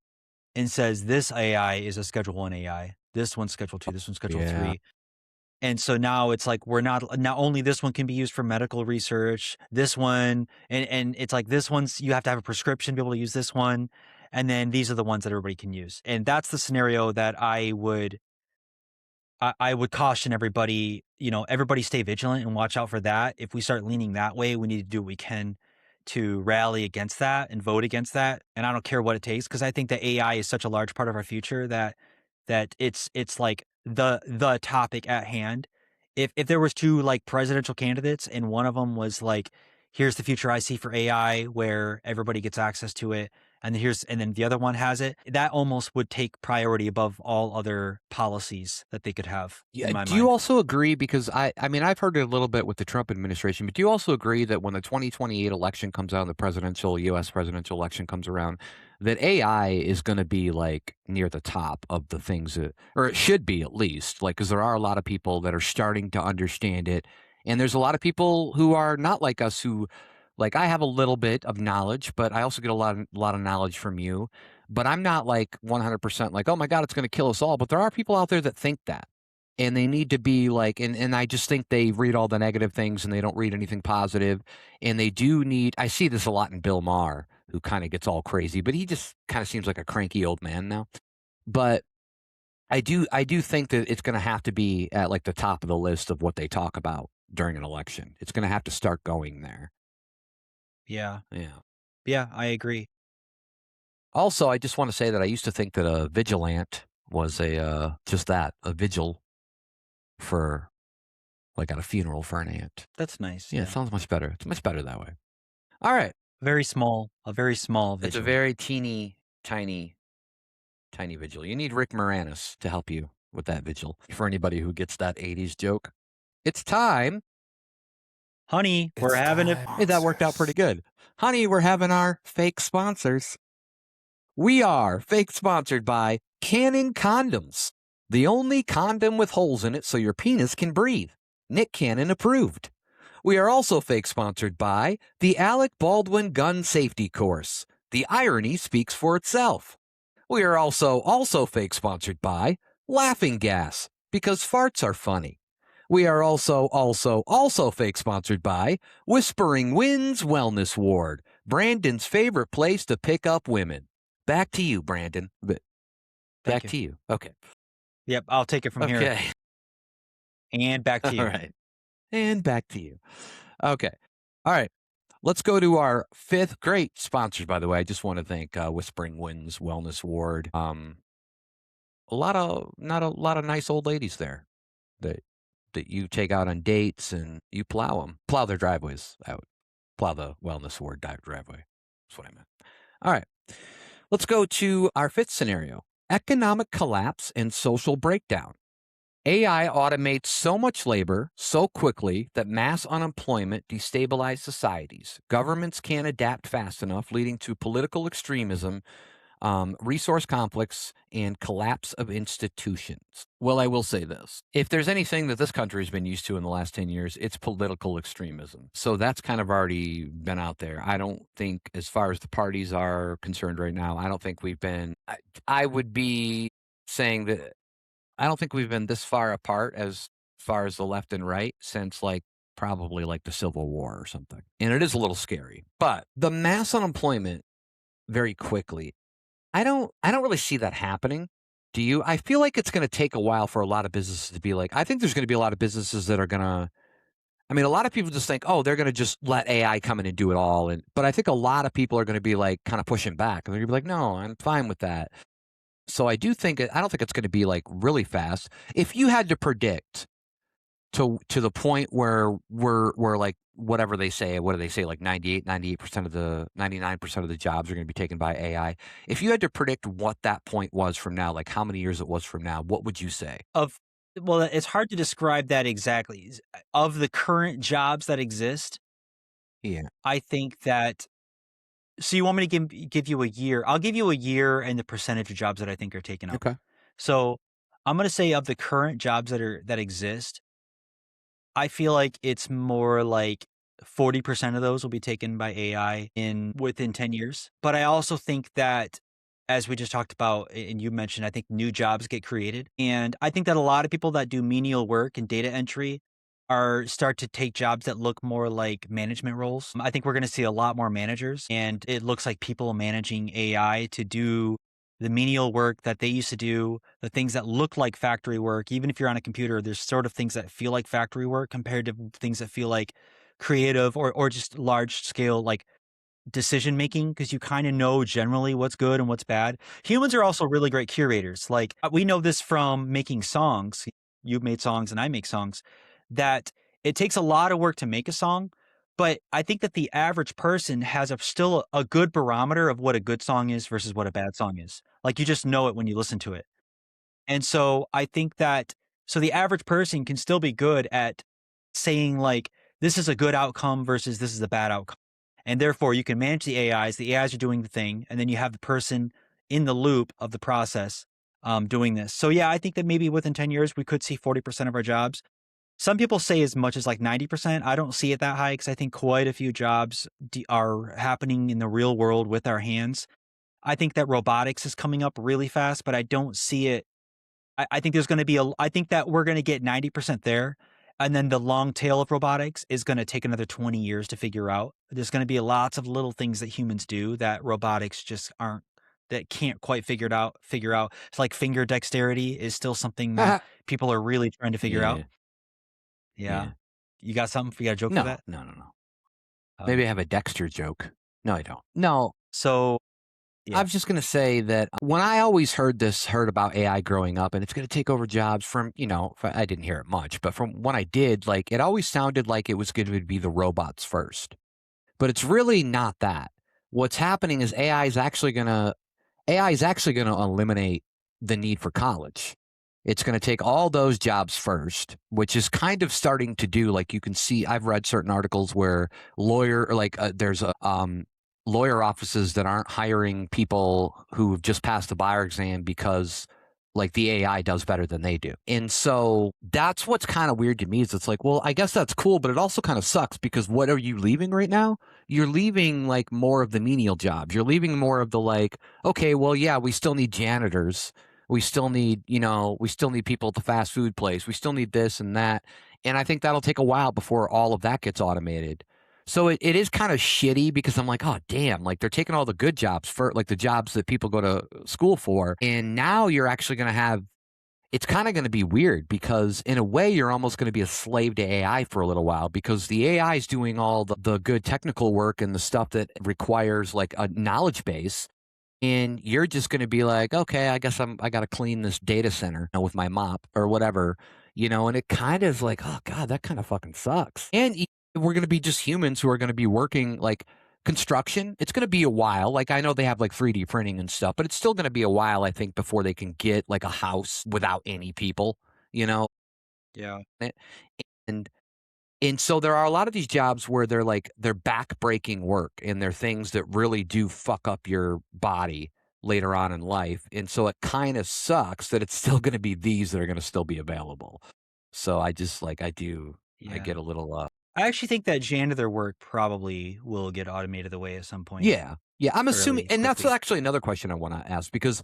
and says this AI is a Schedule 1 AI. This one's Schedule 2, this one's Schedule Yeah. 3. And so now it's like we're not only this one can be used for medical research, this one and it's like this one's you have to have a prescription to be able to use this one, and then these are the ones that everybody can use. And that's the scenario that I would caution everybody, everybody stay vigilant and watch out for that. If we start leaning that way, we need to do what we can to rally against that and vote against that. And I don't care what it takes because I think that AI is such a large part of our future that it's like the topic at hand. If there was two like presidential candidates and one of them was like, here's the future I see for AI where everybody gets access to it, and then the other one has it, that almost would take priority above all other policies that they could have in Yeah. my Do you mind. also agree? Because I mean, I've heard it a little bit with the Trump administration, but do you also agree that when the 2028 election comes out, the U.S. presidential election comes around, that AI is going to be like near the top of the things that, or it should be at least, like, because there are a lot of people that are starting to understand it. And there's a lot of people who are not like us who, like, I have a little bit of knowledge, but I also get a lot of knowledge from you. But I'm not like 100% like, oh my God, it's going to kill us all. But there are people out there that think that. And they need to be like, and I just think they read all the negative things and they don't read anything positive. And they do need, I see this a lot in Bill Maher, who kind of gets all crazy, but he just kind of seems like a cranky old man now. But I do think that it's going to have to be at like the top of the list of what they talk about during an election. It's going to have to start going there. Yeah. Yeah. Yeah, I agree. Also, I just want to say that I used to think that a vigilant was just that, a vigil for like at a funeral for an aunt. That's nice. Yeah, it Yeah. sounds much better. It's much better that way. All right. A very small It's a vigil. very teeny, tiny, tiny vigil. You need Rick Moranis to help you with that vigil. For anybody who gets that 80s joke, it's time. Honey, we're It's having it. time. Hey, that worked out pretty good. Honey, we're having our fake sponsors. We are fake sponsored by Canon Condoms, the only condom with holes in it so your penis can breathe. Nick Cannon approved. We are also fake sponsored by the Alec Baldwin Gun Safety Course. The irony speaks for itself. We are also fake sponsored by Laughing Gas because farts are funny. We are also fake sponsored by Whispering Winds Wellness Ward, Brandon's favorite place to pick up women. Back to you, Brandon. Thank Back you. to you. Okay. Yep, I'll take it from here Okay. and back to All you. right. And back to you. Okay. All right. Let's go to our fifth great sponsors, by the way. I just want to thank Whispering Winds Wellness Ward. Not a lot of nice old ladies there that you take out on dates and you plow their driveways out, plow the Wellness Ward driveway. That's what I meant. All right. Let's go to our fifth scenario: economic collapse and social breakdown. AI automates so much labor so quickly that mass unemployment destabilizes societies. Governments can't adapt fast enough, leading to political extremism, resource conflicts, and collapse of institutions. Well, I will say this. If there's anything that this country has been used to in the last 10 years, it's political extremism. So that's kind of already been out there. I don't think, as far as the parties are concerned right now, I don't think we've been, I would be saying that I don't think we've been this far apart as far as the left and right since like probably like the Civil War or something. And it is a little scary. But the mass unemployment very quickly, I don't really see that happening. Do you? I feel like it's going to take a while for a lot of businesses to be like, I think there's going to be a lot of businesses that are going to, I mean, a lot of people just think, oh, they're going to just let AI come in and do it all. But I think a lot of people are going to be like kind of pushing back. And they're going to be like, no, I'm fine with that. So I don't think it's going to be like really fast. If you had to predict to the point where we're like whatever they say, what do they say, like 98% of the 99% of the jobs are going to be taken by AI. If you had to predict what that point was from now, like how many years it was from now, what would you say? Well, it's hard to describe that exactly. Of the current jobs that exist, Yeah. I think that. So you want me to give you a year? I'll give you a year and the percentage of jobs that I think are taken up. Okay. So I'm going to say of the current jobs that exist, I feel like it's more like 40% of those will be taken by AI within 10 years. But I also think that as we just talked about, and you mentioned, I think new jobs get created. And I think that a lot of people that do menial work and data entry are start to take jobs that look more like management roles. I think we're going to see a lot more managers, and it looks like people managing AI to do the menial work that they used to do, the things that look like factory work. Even if you're on a computer, there's sort of things that feel like factory work compared to things that feel like creative or just large scale like decision making, because you kind of know generally what's good and what's bad. Humans are also really great curators. Like we know this from making songs. You've made songs and I make songs, that it takes a lot of work to make a song. But I think that the average person has still a good barometer of what a good song is versus what a bad song is. Like you just know it when you listen to it. And so I think that so the average person can still be good at saying like this is a good outcome versus this is a bad outcome. And therefore you can manage the AIs. The AIs are doing the thing, and then you have the person in the loop of the process doing this. So yeah, I think that maybe within 10 years we could see 40% of our jobs. Some people say as much as like 90%. I don't see it that high because I think quite a few jobs are happening in the real world with our hands. I think that robotics is coming up really fast, but I don't see it. I think there's going to be I think that we're going to get 90% there. And then the long tail of robotics is going to take another 20 years to figure out. There's going to be lots of little things that humans do that robotics just aren't, that can't quite figure out. It's like finger dexterity is still something that people are really trying to figure out. Yeah, Yeah. yeah. You got something? You got a joke for No, that? no, no, no. Oh, Maybe I have a Dexter joke. No, I don't. No, so I yeah, was just going to say that when I always heard about AI growing up and it's going to take over jobs from, I didn't hear it much, but from when I did, like it always sounded like it was going to be the robots first. But it's really not that. What's happening is AI is actually going to eliminate the need for college. It's going to take all those jobs first, which is kind of starting to do. Like you can see, I've read certain articles where there's a lawyer offices that aren't hiring people who've just passed the bar exam because like the AI does better than they do. And so that's what's kind of weird to me is it's like, well, I guess that's cool, but it also kind of sucks because what are you leaving right now? You're leaving like more of the menial jobs. You're leaving more of the like, okay, well, yeah, we still need janitors. We still need, we still need people at the fast food place. We still need this and that. And I think that'll take a while before all of that gets automated. So it is kind of shitty because I'm like, oh, damn, like they're taking all the good jobs for like the jobs that people go to school for. And now you're actually going to have, it's kind of going to be weird because in a way you're almost going to be a slave to AI for a little while because the AI is doing all the good technical work and the stuff that requires like a knowledge base. And you're just going to be like, okay, I guess I got to clean this data center with my mop or whatever, and it kind of is like, oh God, that kind of fucking sucks. And we're going to be just humans who are going to be working like construction. It's going to be a while. Like I know they have like 3D printing and stuff, but it's still going to be a while, I think, before they can get like a house without any people, you know? yeah, And and so there are a lot of these jobs where they're back-breaking work and they're things that really do fuck up your body later on in life. And so it kind of sucks that it's still going to be these that are going to still be available. So I just like I yeah. get a little I actually think that janitor work probably will get automated away at some point yeah. Yeah, I'm assuming fairly and that's quickly. actually another question I want to ask because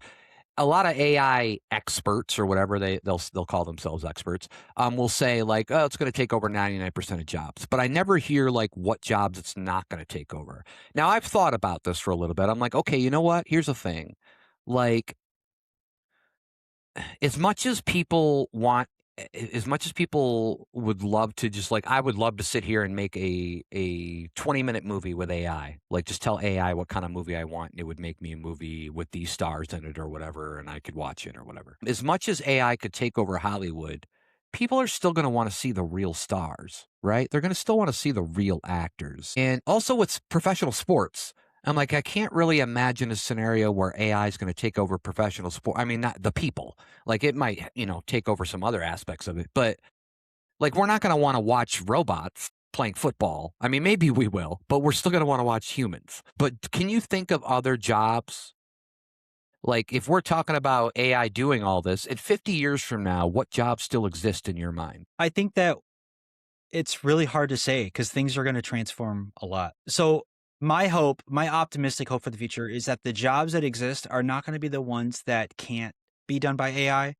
a lot of AI experts or whatever they'll call themselves experts will say like, oh, it's going to take over 99% of jobs, but I never hear like what jobs it's not going to take over. Now I've thought about this for a little bit. I'm like, okay, you know what? Here's the thing, like as much as people want as much as people would love to just like I would love to sit here and make a 20-minute movie with AI. Like just tell AI what kind of movie I want and it would make me a movie with these stars in it or whatever and I could watch it or whatever. As much as AI could take over Hollywood, people are still going to want to see the real stars, right? They're going to still want to see the real actors. And also with professional sports, I'm like, I can't really imagine a scenario where AI is going to take over professional sport. I mean, not the people. Like it might, take over some other aspects of it, but like we're not going to want to watch robots playing football. I mean, maybe we will, but we're still going to want to watch humans. But can you think of other jobs? Like if we're talking about AI doing all this, at 50 years from now, what jobs still exist in your mind? I think that it's really hard to say because things are going to transform a lot. So my optimistic hope for the future is that the jobs that exist are not going to be the ones that can't be done by AI,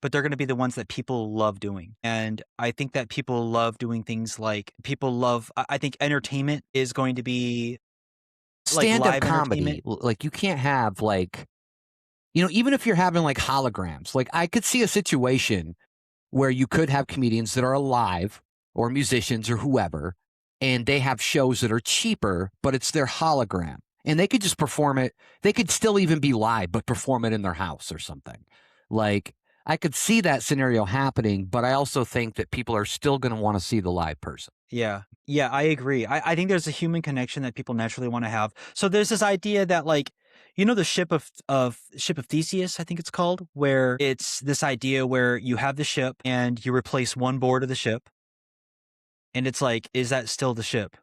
but they're going to be the ones that people love doing. And I think that people love doing things like I think entertainment is going to be like Stand-up live entertainment. comedy, like, you can't have, like, even if you're having, like, holograms, like, I could see a situation where you could have comedians that are alive or musicians or whoever, and they have shows that are cheaper, but it's their hologram. And they could just perform it. They could still even be live, but perform it in their house or something. Like, I could see that scenario happening, but I also think that people are still going to want to see the live person. Yeah. Yeah, I agree. I think there's a human connection that people naturally want to have. So there's this idea that like, the ship of Theseus, I think it's called, where it's this idea where you have the ship and you replace one board of the ship. And it's like, is that still the ship?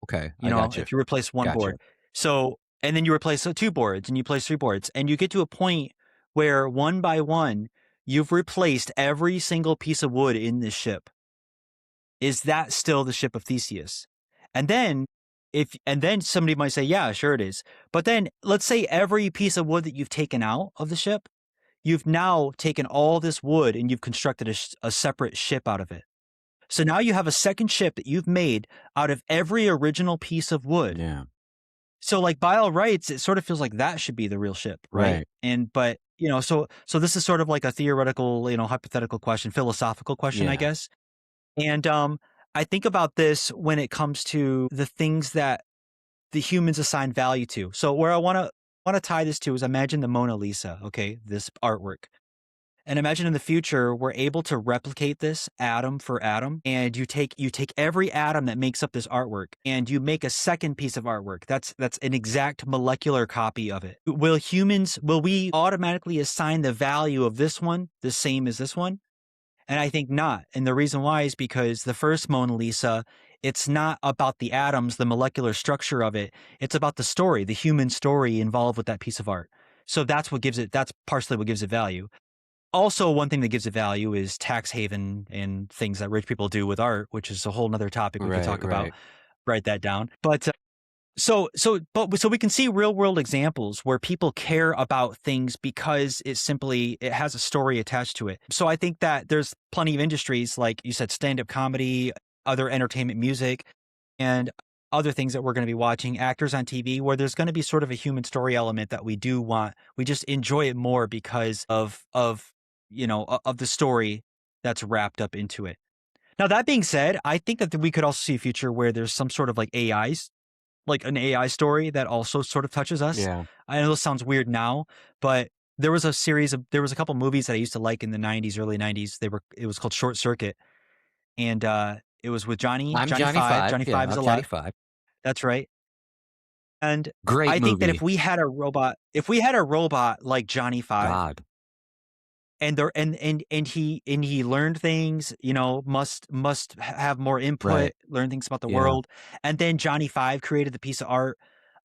Okay, I got you. If you replace one Gotcha. board. So, and then you replace two boards and you place three boards and you get to a point where one by one, you've replaced every single piece of wood in this ship. Is that still the ship of Theseus? And then and then somebody might say, yeah, sure it is. But then let's say every piece of wood that you've taken out of the ship, you've now taken all this wood and you've constructed a separate ship out of it. So now you have a second ship that you've made out of every original piece of wood. Yeah. So like by all rights, it sort of feels like that should be the real ship, right? Right. And but so this is sort of like a theoretical, hypothetical question, philosophical question, I Yeah. guess. And I think about this when it comes to the things that the humans assign value to. So where I want to tie this to is imagine the Mona Lisa, okay, this artwork. And imagine in the future we're able to replicate this atom for atom, and you take every atom that makes up this artwork and you make a second piece of artwork. That's an exact molecular copy of it. Will we automatically assign the value of this one the same as this one? And I think not. And the reason why is because the first Mona Lisa, it's not about the atoms, the molecular structure of it. It's about the story, the human story involved with that piece of art. So that's partially what gives it value. Also, one thing that gives it value is tax haven and things that rich people do with art, which is a whole nother topic we could Right. talk about. Right. Write that down. But so we can see real world examples where people care about things because it has a story attached to it. So I think that there's plenty of industries, like you said, stand-up comedy, other entertainment, music, and other things that we're going to be watching, actors on TV, where there's going to be sort of a human story element that we do want. We just enjoy it more because of the story that's wrapped up into it. Now, that being said, I think that we could also see a future where there's some sort of like AIs, like an AI story that also sort of touches us. Yeah. I know this sounds weird now, but there was a couple movies that I used to like in the 90s, early 90s. It was called Short Circuit, and it was with I'm Johnny Johnny Five. Five. Johnny Yeah. Five is I'm Johnny alive. Five. That's right. And Great I think that movie. if we had a robot like Johnny Five, God. and there and he learned things, must have more input, Right. learn things about the Yeah. world, and then Johnny Five created the piece of art.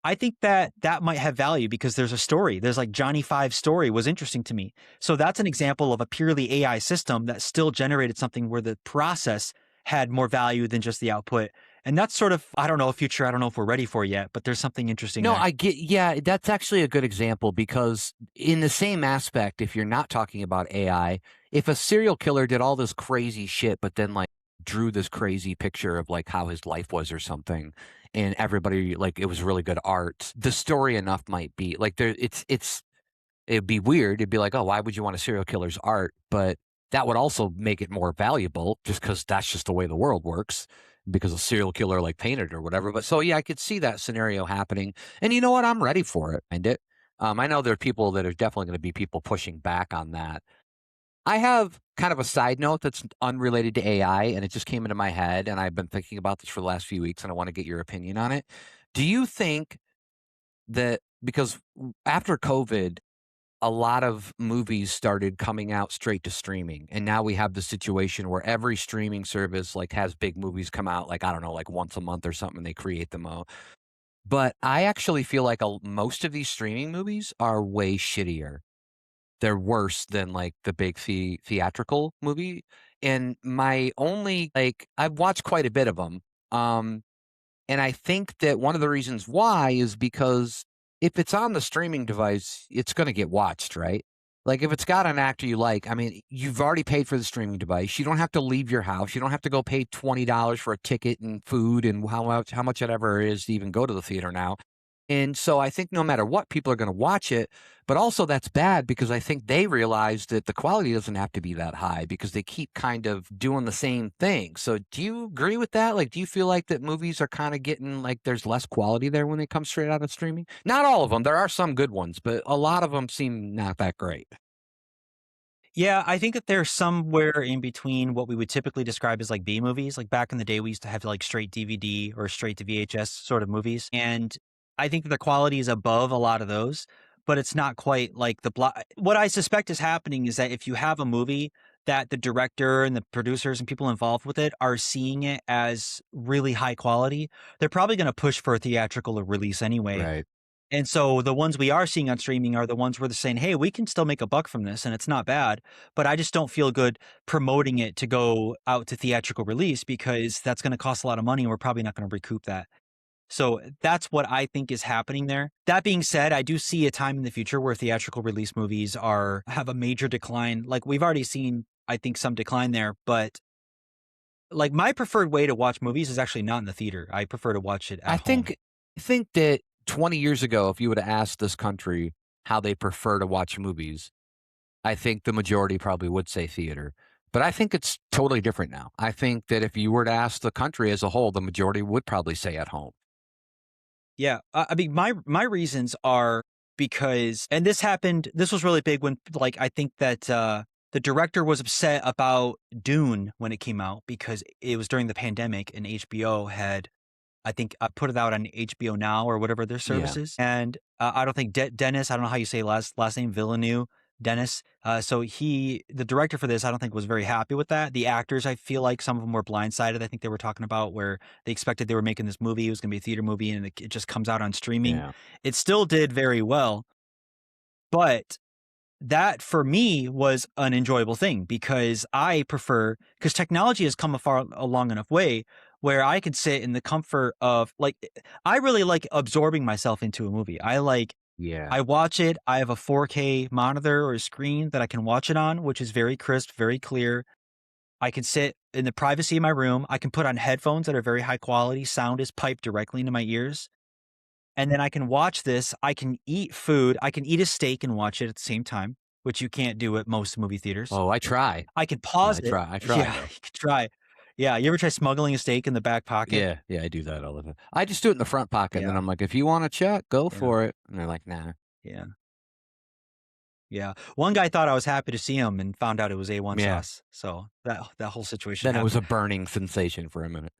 I think that that might have value because there's a story. There's like Johnny Five's story was interesting to me. So that's an example of a purely AI system that still generated something where the process had more value than just the output. And that's sort of, I don't know, a future I don't know if we're ready for yet, but there's something interesting No, there. I get, yeah, that's actually a good example because, in the same aspect, if you're not talking about AI, if a serial killer did all this crazy shit, but then like drew this crazy picture of like how his life was or something, and everybody like it was really good art, the story enough might be like it'd be weird. It'd be like, oh, why would you want a serial killer's art? But that would also make it more valuable just because that's just the way the world works because a serial killer like painted or whatever. But so, yeah, I could see that scenario happening. And you know what? I'm ready for it. And I know there are people that are definitely going to be people pushing back on that. I have kind of a side note that's unrelated to AI, and it just came into my head. And I've been thinking about this for the last few weeks, and I want to get your opinion on it. Do you think that because after COVID, a lot of movies started coming out straight to streaming, and now we have the situation where every streaming service like has big movies come out, like, I don't know, like once a month or something, they create them all. But I actually feel like most of these streaming movies are way shittier. They're worse than like the big theatrical movie. And my only, like, I've watched quite a bit of them. And I think that one of the reasons why is because if it's on the streaming device, it's going to get watched, right? Like if it's got an actor you like, I mean, you've already paid for the streaming device. You don't have to leave your house. You don't have to go pay $20 for a ticket and food and how much ever it is to even go to the theater now. And so I think no matter what, people are going to watch it. But also that's bad because I think they realize that the quality doesn't have to be that high because they keep kind of doing the same thing. So do you agree with that? Like, do you feel like that movies are kind of getting like there's less quality there when they come straight out of streaming? Not all of them. There are some good ones, but a lot of them seem not that great. Yeah, I think that they're somewhere in between what we would typically describe as like B movies. Like back in the day, we used to have like straight DVD or straight to VHS sort of movies. And I think that the quality is above a lot of those, but it's not quite like what I suspect is happening is that if you have a movie that the director and the producers and people involved with it are seeing it as really high quality, they're probably going to push for a theatrical release anyway. Right. And so the ones we are seeing on streaming are the ones where they're saying, "Hey, we can still make a buck from this and it's not bad, but I just don't feel good promoting it to go out to theatrical release because that's going to cost a lot of money and we're probably not going to recoup that." So that's what I think is happening there. That being said, I do see a time in the future where theatrical release movies have a major decline. Like we've already seen, I think, some decline there, but like my preferred way to watch movies is actually not in the theater. I prefer to watch it I at home. think that 20 years ago, if you would have asked this country how they prefer to watch movies, I think the majority probably would say theater. But I think it's totally different now. I think that if you were to ask the country as a whole, the majority would probably say at home. Yeah, I mean, my reasons are because, and this happened. This was really big when, like, I think that the director was upset about Dune when it came out because it was during the pandemic and HBO had, I think, put it out on HBO Now or whatever their Yeah. services. And I don't think Dennis, I don't know how you say last name, Villeneuve, Dennis. So the director for this, I don't think was very happy with that. The actors, I feel like some of them were blindsided. I think they were talking about where they expected they were making this movie. It was going to be a theater movie and it just comes out on streaming. Yeah. It still did very well, but that for me was an enjoyable thing because because technology has come a long enough way where I could sit in the comfort of like, I really like absorbing myself into a movie. Yeah. I watch it. I have a 4K monitor or a screen that I can watch it on, which is very crisp, very clear. I can sit in the privacy of my room. I can put on headphones that are very high quality. Sound is piped directly into my ears. And then I can watch this. I can eat food. I can eat a steak and watch it at the same time, which you can't do at most movie theaters. Oh, I try. I can Yeah, pause I it. try. I try Yeah, though. you could try. Yeah, you ever try smuggling a steak in the back pocket? Yeah. Yeah. I do that all the time. I just do it in the front pocket. And then Yeah, I'm like, if you want to check, go yeah, for it. And they're like, nah. yeah, yeah. One guy thought I was happy to see him and found out it was A1 Yeah. sauce. So that whole situation Then it was happened. a burning sensation for a minute.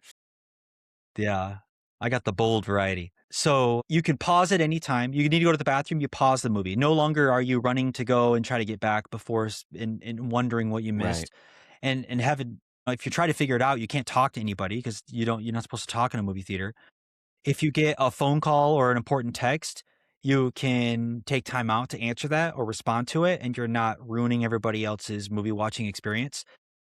Yeah. I got the bold variety. So you can pause at any time. You need to go to the bathroom, you pause the movie. No longer are you running to go and try to get back before and wondering what you Right. missed. And having if you try to figure it out, you can't talk to anybody because you're not supposed to talk in a movie theater. If you get a phone call or an important text, you can take time out to answer that or respond to it and you're not ruining everybody else's movie watching experience.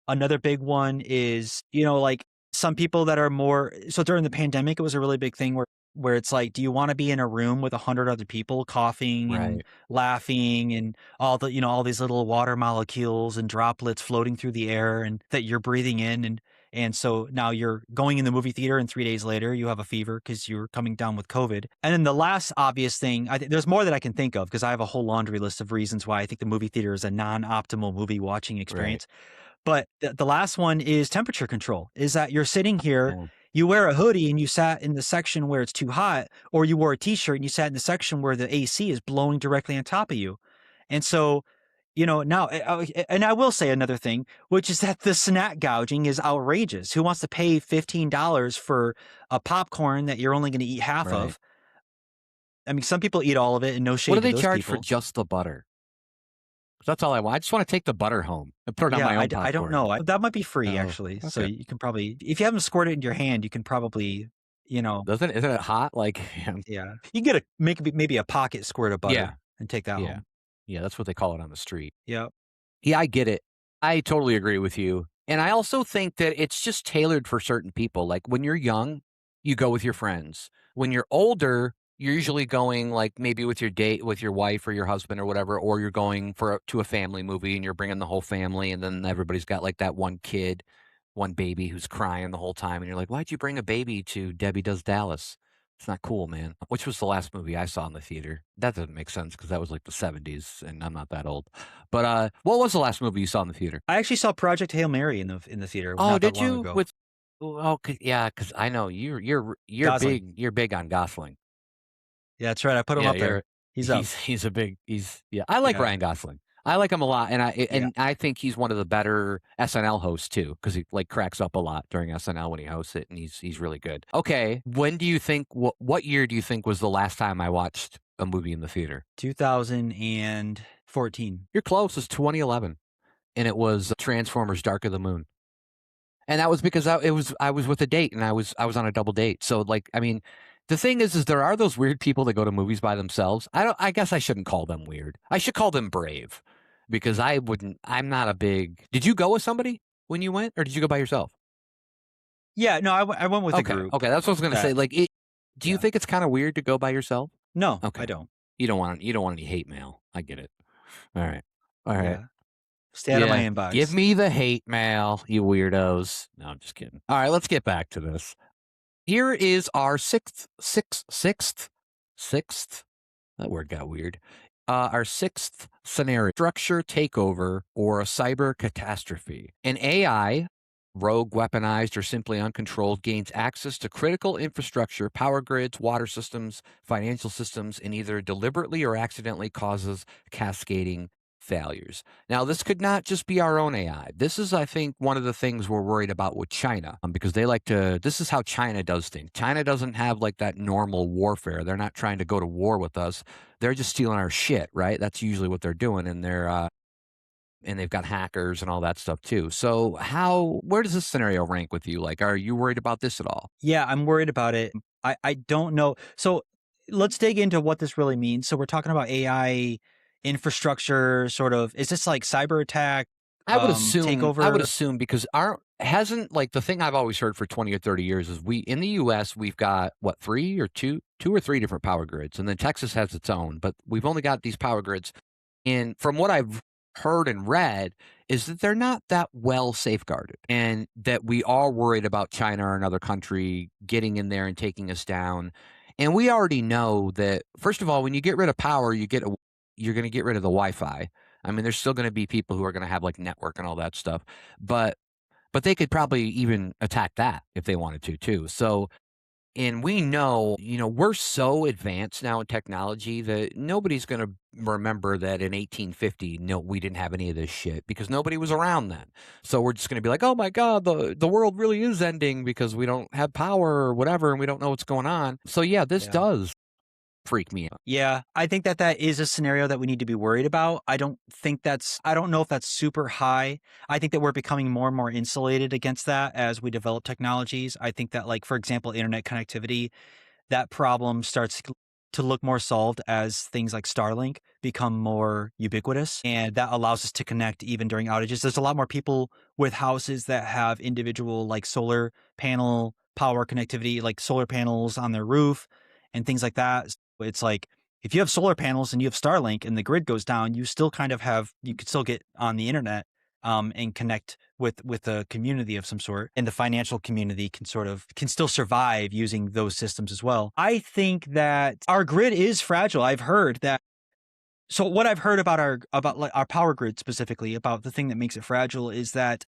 Another big one is, like some people that are more so during the pandemic, it was a really big thing where it's like, do you want to be in a room with 100 other people coughing and Right. laughing and all these little water molecules and droplets floating through the air and that you're breathing in and so now you're going in the movie theater and 3 days later you have a fever because you're coming down with COVID. And then the last obvious thing, there's more that I can think of because I have a whole laundry list of reasons why I think the movie theater is a non-optimal movie watching Right. experience. But the last one is temperature control, is that you're sitting here, Yeah. you wear a hoodie and you sat in the section where it's too hot, or you wore a t-shirt and you sat in the section where the AC is blowing directly on top of you. And so, now, and I will say another thing, which is that the snack gouging is outrageous. Who wants to pay $15 for a popcorn that you're only going to eat half Right. of? I mean, some people eat all of it and no What do shade to they those charge for people. just the butter? 'Cause that's all I want. I just want to take the butter home and put it on Yeah, my own I don't popcorn. know. That might be free Oh, actually. So okay. you can probably, if you haven't squirt it in your hand, you can probably, Isn't it hot? Like, yeah, you can get maybe a pocket squirt of yeah, butter and take that yeah, home. yeah. That's what they call it on the street. Yep. Yeah, I get it. I totally agree with you. And I also think that it's just tailored for certain people. Like when you're young, you go with your friends. When you're older, you're usually going like maybe with your date with your wife or your husband or whatever, or you're going to a family movie and you're bringing the whole family, and then everybody's got like that one kid, one baby who's crying the whole time, and you're like, "Why'd you bring a baby to Debbie Does Dallas?" It's not cool, man. Which was the last movie I saw in the theater. That doesn't make sense because that was like the 70s and I'm not that old. But what was the last movie you saw in the theater? I actually saw Project Hail Mary in the theater Oh, not that did long you? ago. With oh, yeah, because I know Gosling. you're big on Gosling. Yeah, that's right. I put him Yeah, up you're there. He's up. he's a big he's yeah. I like Yeah. Ryan Gosling. I like him a lot, and Yeah. I think he's one of the better SNL hosts too, because he like cracks up a lot during SNL when he hosts it, and he's really good. Okay, when do you think what year do you think was the last time I watched a movie in the theater? 2014. You're close. It's 2011, and it was Transformers: Dark of the Moon. And that was because I was with a date and I was on a double date. So like, I mean, the thing is there are those weird people that go to movies by themselves. I guess I shouldn't call them weird. I should call them brave because I'm not a big. Did you go with somebody when you went or did you go by yourself? Yeah, no, I went with a Okay. group Okay, that's what I was going to say. that Like do you yeah. think it's kind of weird to go by yourself? No, I Okay. don't. You don't want any hate mail. I get it. All right. All right. Yeah. Stay out of my Yeah. Give inbox. me the hate mail, you weirdos. No, I'm just kidding. All right, let's get back to this. Here is our sixth. That word got weird. Our sixth scenario: structure takeover or a cyber catastrophe. An AI, rogue, weaponized, or simply uncontrolled, gains access to critical infrastructure, power grids, water systems, financial systems, and either deliberately or accidentally causes cascading failures. Now, this could not just be our own AI. This is, I think, one of the things we're worried about with China, because they like to, this is how China does things. China doesn't have like that normal warfare. They're not trying to go to war with us. They're just stealing our shit, right? That's usually what they're doing. And they've got hackers and all that stuff too. So where does this scenario rank with you? Like, are you worried about this at all? Yeah, I'm worried about it. I don't know. So let's dig into what this really means. So we're talking about AI infrastructure, sort of. Is this like cyber attack, I would takeover? assume because our hasn't like the thing I've always heard for 20 or 30 years is we in the US we've got what two or three different power grids, and then Texas has its own, but we've only got these power grids. And from what I've heard and read is that they're not that well safeguarded and that we are worried about China or another country getting in there and taking us down. And we already know that first of all, when you get rid of power, you're going to get rid of the Wi-Fi. I mean, there's still going to be people who are going to have like network and all that stuff, but they could probably even attack that if they wanted to too. So, and we know, we're so advanced now in technology that nobody's going to remember that in 1850, no, we didn't have any of this shit because nobody was around then. So we're just going to be like, oh my God, the world really is ending because we don't have power or whatever and we don't know what's going on. So yeah, this Yeah. does freak me out. Yeah, I think that is a scenario that we need to be worried about. I don't know if that's super high. I think that we're becoming more and more insulated against that as we develop technologies. I think that, like, for example, internet connectivity, that problem starts to look more solved as things like Starlink become more ubiquitous. And that allows us to connect even during outages. There's a lot more people with houses that have individual, like, solar panel power connectivity, like solar panels on their roof and things like that. It's like, if you have solar panels and you have Starlink and the grid goes down, you still kind of you could still get on the internet and connect with a community of some sort, and the financial community can still survive using those systems as well. I think that our grid is fragile. I've heard that. So what I've heard about like our power grid specifically, about the thing that makes it fragile, is that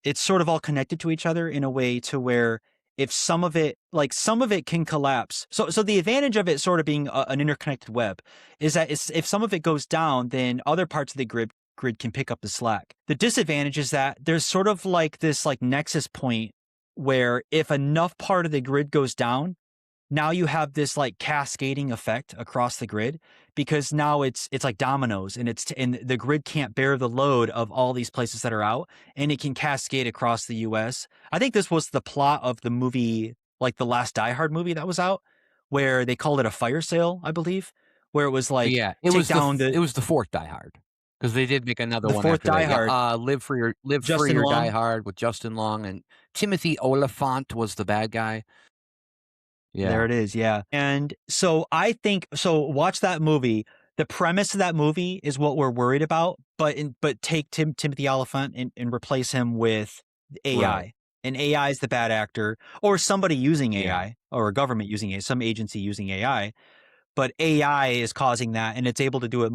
it's sort of all connected to each other in a way to where if some of it can collapse. So the advantage of it sort of being an interconnected web is that if some of it goes down, then other parts of the grid can pick up the slack. The disadvantage is that there's sort of like this like nexus point where if enough part of the grid goes down, now you have this like cascading effect across the grid, because now it's like dominoes, and and the grid can't bear the load of all these places that are out, and it can cascade across the US. I think this was the plot of the movie, like the last Die Hard movie that was out, where they called it a fire sale, I believe, where it was like Yeah, take down it was the fourth Die Hard because they did make another the one fourth after Die that. Yep, Hard, Live Free Justin or Die Long. Hard with Justin Long and Timothy Oliphant was the bad guy. There Yeah. it is, yeah. And so I think watch that movie. The premise of that movie is what we're worried about, but take Timothy Oliphant and replace him with Right. AI. And AI is the bad actor, or somebody using Yeah. AI, or a government using AI, some agency using AI. But AI is causing that, and it's able to do it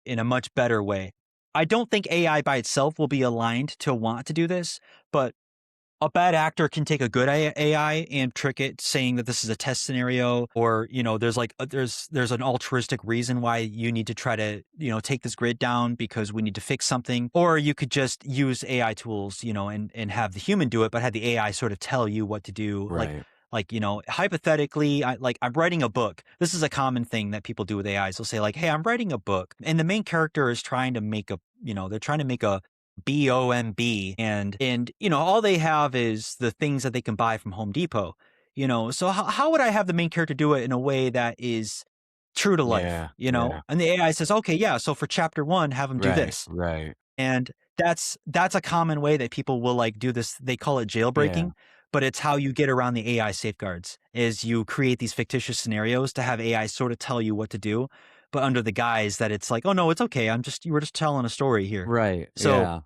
in a much better way. I don't think AI by itself will be aligned to want to do this, but a bad actor can take a good AI and trick it, saying that this is a test scenario, or there's like there's an altruistic reason why you need to try to take this grid down because we need to fix something. Or you could just use AI tools, and have the human do it, but have the AI sort of tell you what to do. Right. Hypothetically, I'm writing a book. This is a common thing that people do with AIs. They'll say like, "Hey, I'm writing a book," and the main character is trying to make they're trying to make a BOMB, and all they have is the things that they can buy from Home Depot. So how would I have the main character do it in a way that is true to life? Yeah. Yeah. And the AI says, okay, yeah, so for chapter 1, have them do Right. this. Right. And that's a common way that people will like do this. They call it Yeah. jailbreaking, but it's how you get around the AI safeguards. Is you create these fictitious scenarios to have AI sort of tell you what to do, but under the guise that it's like, oh no, it's okay. You were just telling a story here. Right. So Yeah.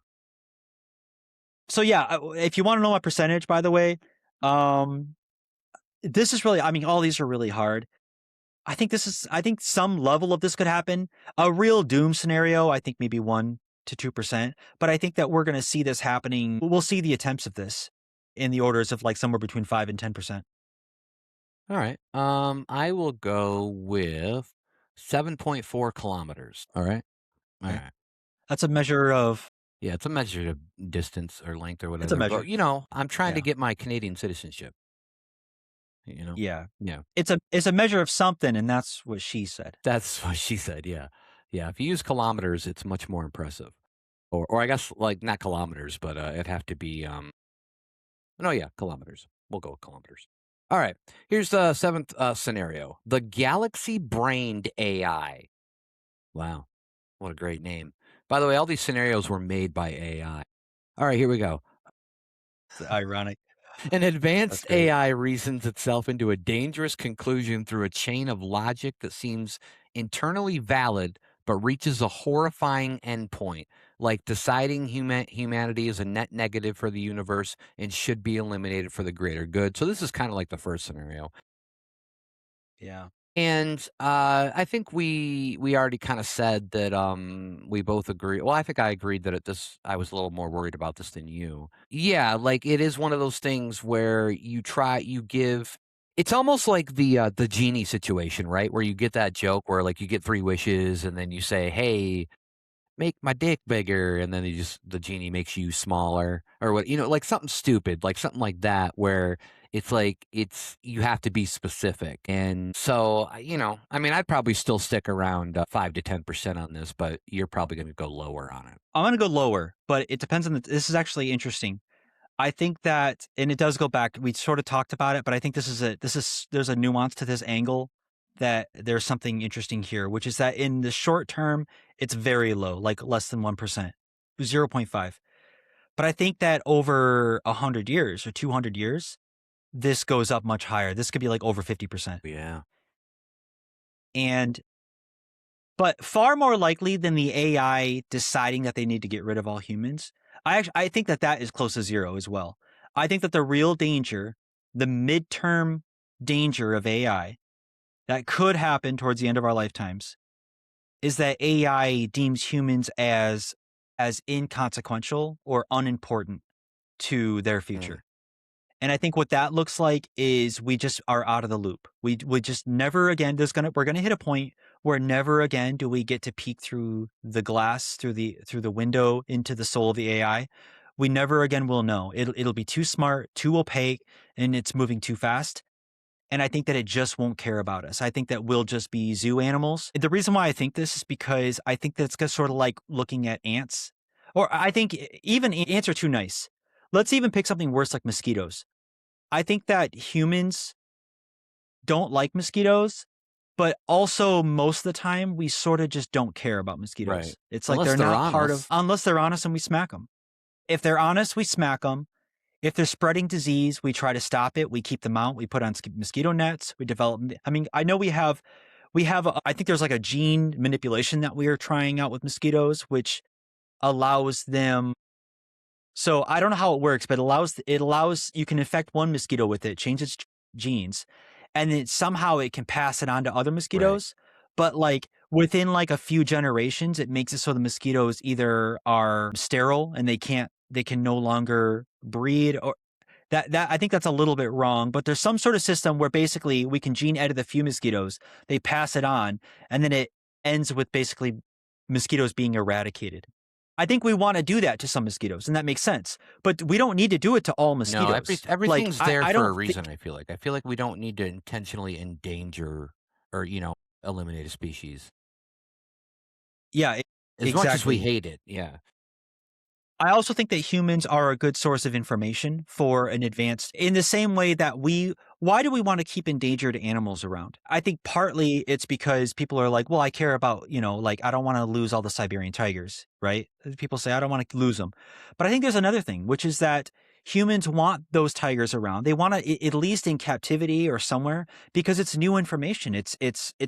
yeah, if you want to know my percentage, by the way, um, this is really, I mean, all these are really hard. I think some level of this could happen. A real doom scenario, I think maybe 1 to 2%. But I think that we're going to see this happening. We'll see the attempts of this in the orders of like somewhere between 5 and 10%. All right. I will go with 7.4 kilometers. All right. All Okay. right. That's a measure of, Yeah, it's a measure of distance or length or it's a whatever. But measure. I'm trying to Yeah. get my Canadian citizenship. You know. Yeah. Yeah. It's a measure of something. And that's what she said. That's what she said. Yeah. Yeah. If you use kilometers, it's much more impressive. Or I guess like not kilometers, but it'd have to be no, yeah, kilometers. We'll go with kilometers. All right. Here's the seventh scenario: the galaxy brained AI. Wow, what a great name! By the way, all these scenarios were made by AI. All right, here we go. It's ironic. An That's advanced great. AI reasons itself into a dangerous conclusion through a chain of logic that seems internally valid but reaches a horrifying endpoint, like deciding humanity is a net negative for the universe and should be eliminated for the greater good. So, this is kind of like the first scenario. Yeah. And I think we already kind of said that we both agree. Well, I think I agreed that I was a little more worried about this than you. Yeah, like it is one of those things where you give. It's almost like the genie situation, right? Where you get that joke where like you get 3 wishes and then you say, "Hey, make my dick bigger," and then the genie makes you smaller or what, like something stupid, like something like that where it's like you have to be specific. And so, I mean, I'd probably still stick around 5 to 10% on this, but you're probably going to go lower on it. I'm going to go lower, but it depends on this is actually interesting. I think that, and it does go back. We sort of talked about it, but I think there's a nuance to this angle that there's something interesting here, which is that in the short term, it's very low, like less than 1%, 0.5. But I think that over 100 years or 200 years, this goes up much higher. This could be like over 50%. Yeah. And but far more likely than the AI deciding that they need to get rid of all humans, I think that is close to zero as well. I think that the real danger, the midterm danger of AI that could happen towards the end of our lifetimes, is that AI deems humans as inconsequential or unimportant to their Mm. future. And I think what that looks like is we just are out of the loop. We just never again we're gonna hit a point where never again do we get to peek through the glass, through the window into the soul of the AI. We never again will know. It'll be too smart, too opaque, and it's moving too fast. And I think that it just won't care about us. I think that we'll just be zoo animals. The reason why I think this is because I think that it's sort of like looking at ants. Or I think even ants are too nice. Let's even pick something worse like mosquitoes. I think that humans don't like mosquitoes, but also most of the time we sort of just don't care about Right. mosquitoes. It's like Unless they're they're not on part of, us. unless they're honest and we smack them. If they're honest, we smack them. If they're spreading disease, we try to stop it. We keep them out. We put on mosquito nets. We develop. I mean, I know I think there's like a gene manipulation that we are trying out with mosquitoes, which allows them. So I don't know how it works, but it allows you can infect one mosquito with it, change its genes, and then somehow it can pass it on to other Right. mosquitoes. But like within like a few generations, it makes it so the mosquitoes either are sterile and they can no longer breed, or that I think that's a little bit wrong, but there's some sort of system where basically we can gene edit a few mosquitoes, they pass it on, and then it ends with basically mosquitoes being eradicated. I think we want to do that to some mosquitoes, and that makes sense. But we don't need to do it to all No, mosquitoes. Like everything's I, there I for a don't reason, think I feel like. I feel like we don't need to intentionally endanger or, eliminate a species. yeah, As much as we exactly. hate it, yeah. I also think that humans are a good source of information for an advanced in the same way that why do we want to keep endangered animals around? I think partly it's because people are like, well, I care about, like I don't want to lose all the Siberian tigers, right? People say I don't want to lose them. But I think there's another thing, which is that humans want those tigers around. They want to at least in captivity or somewhere because it's new information. It's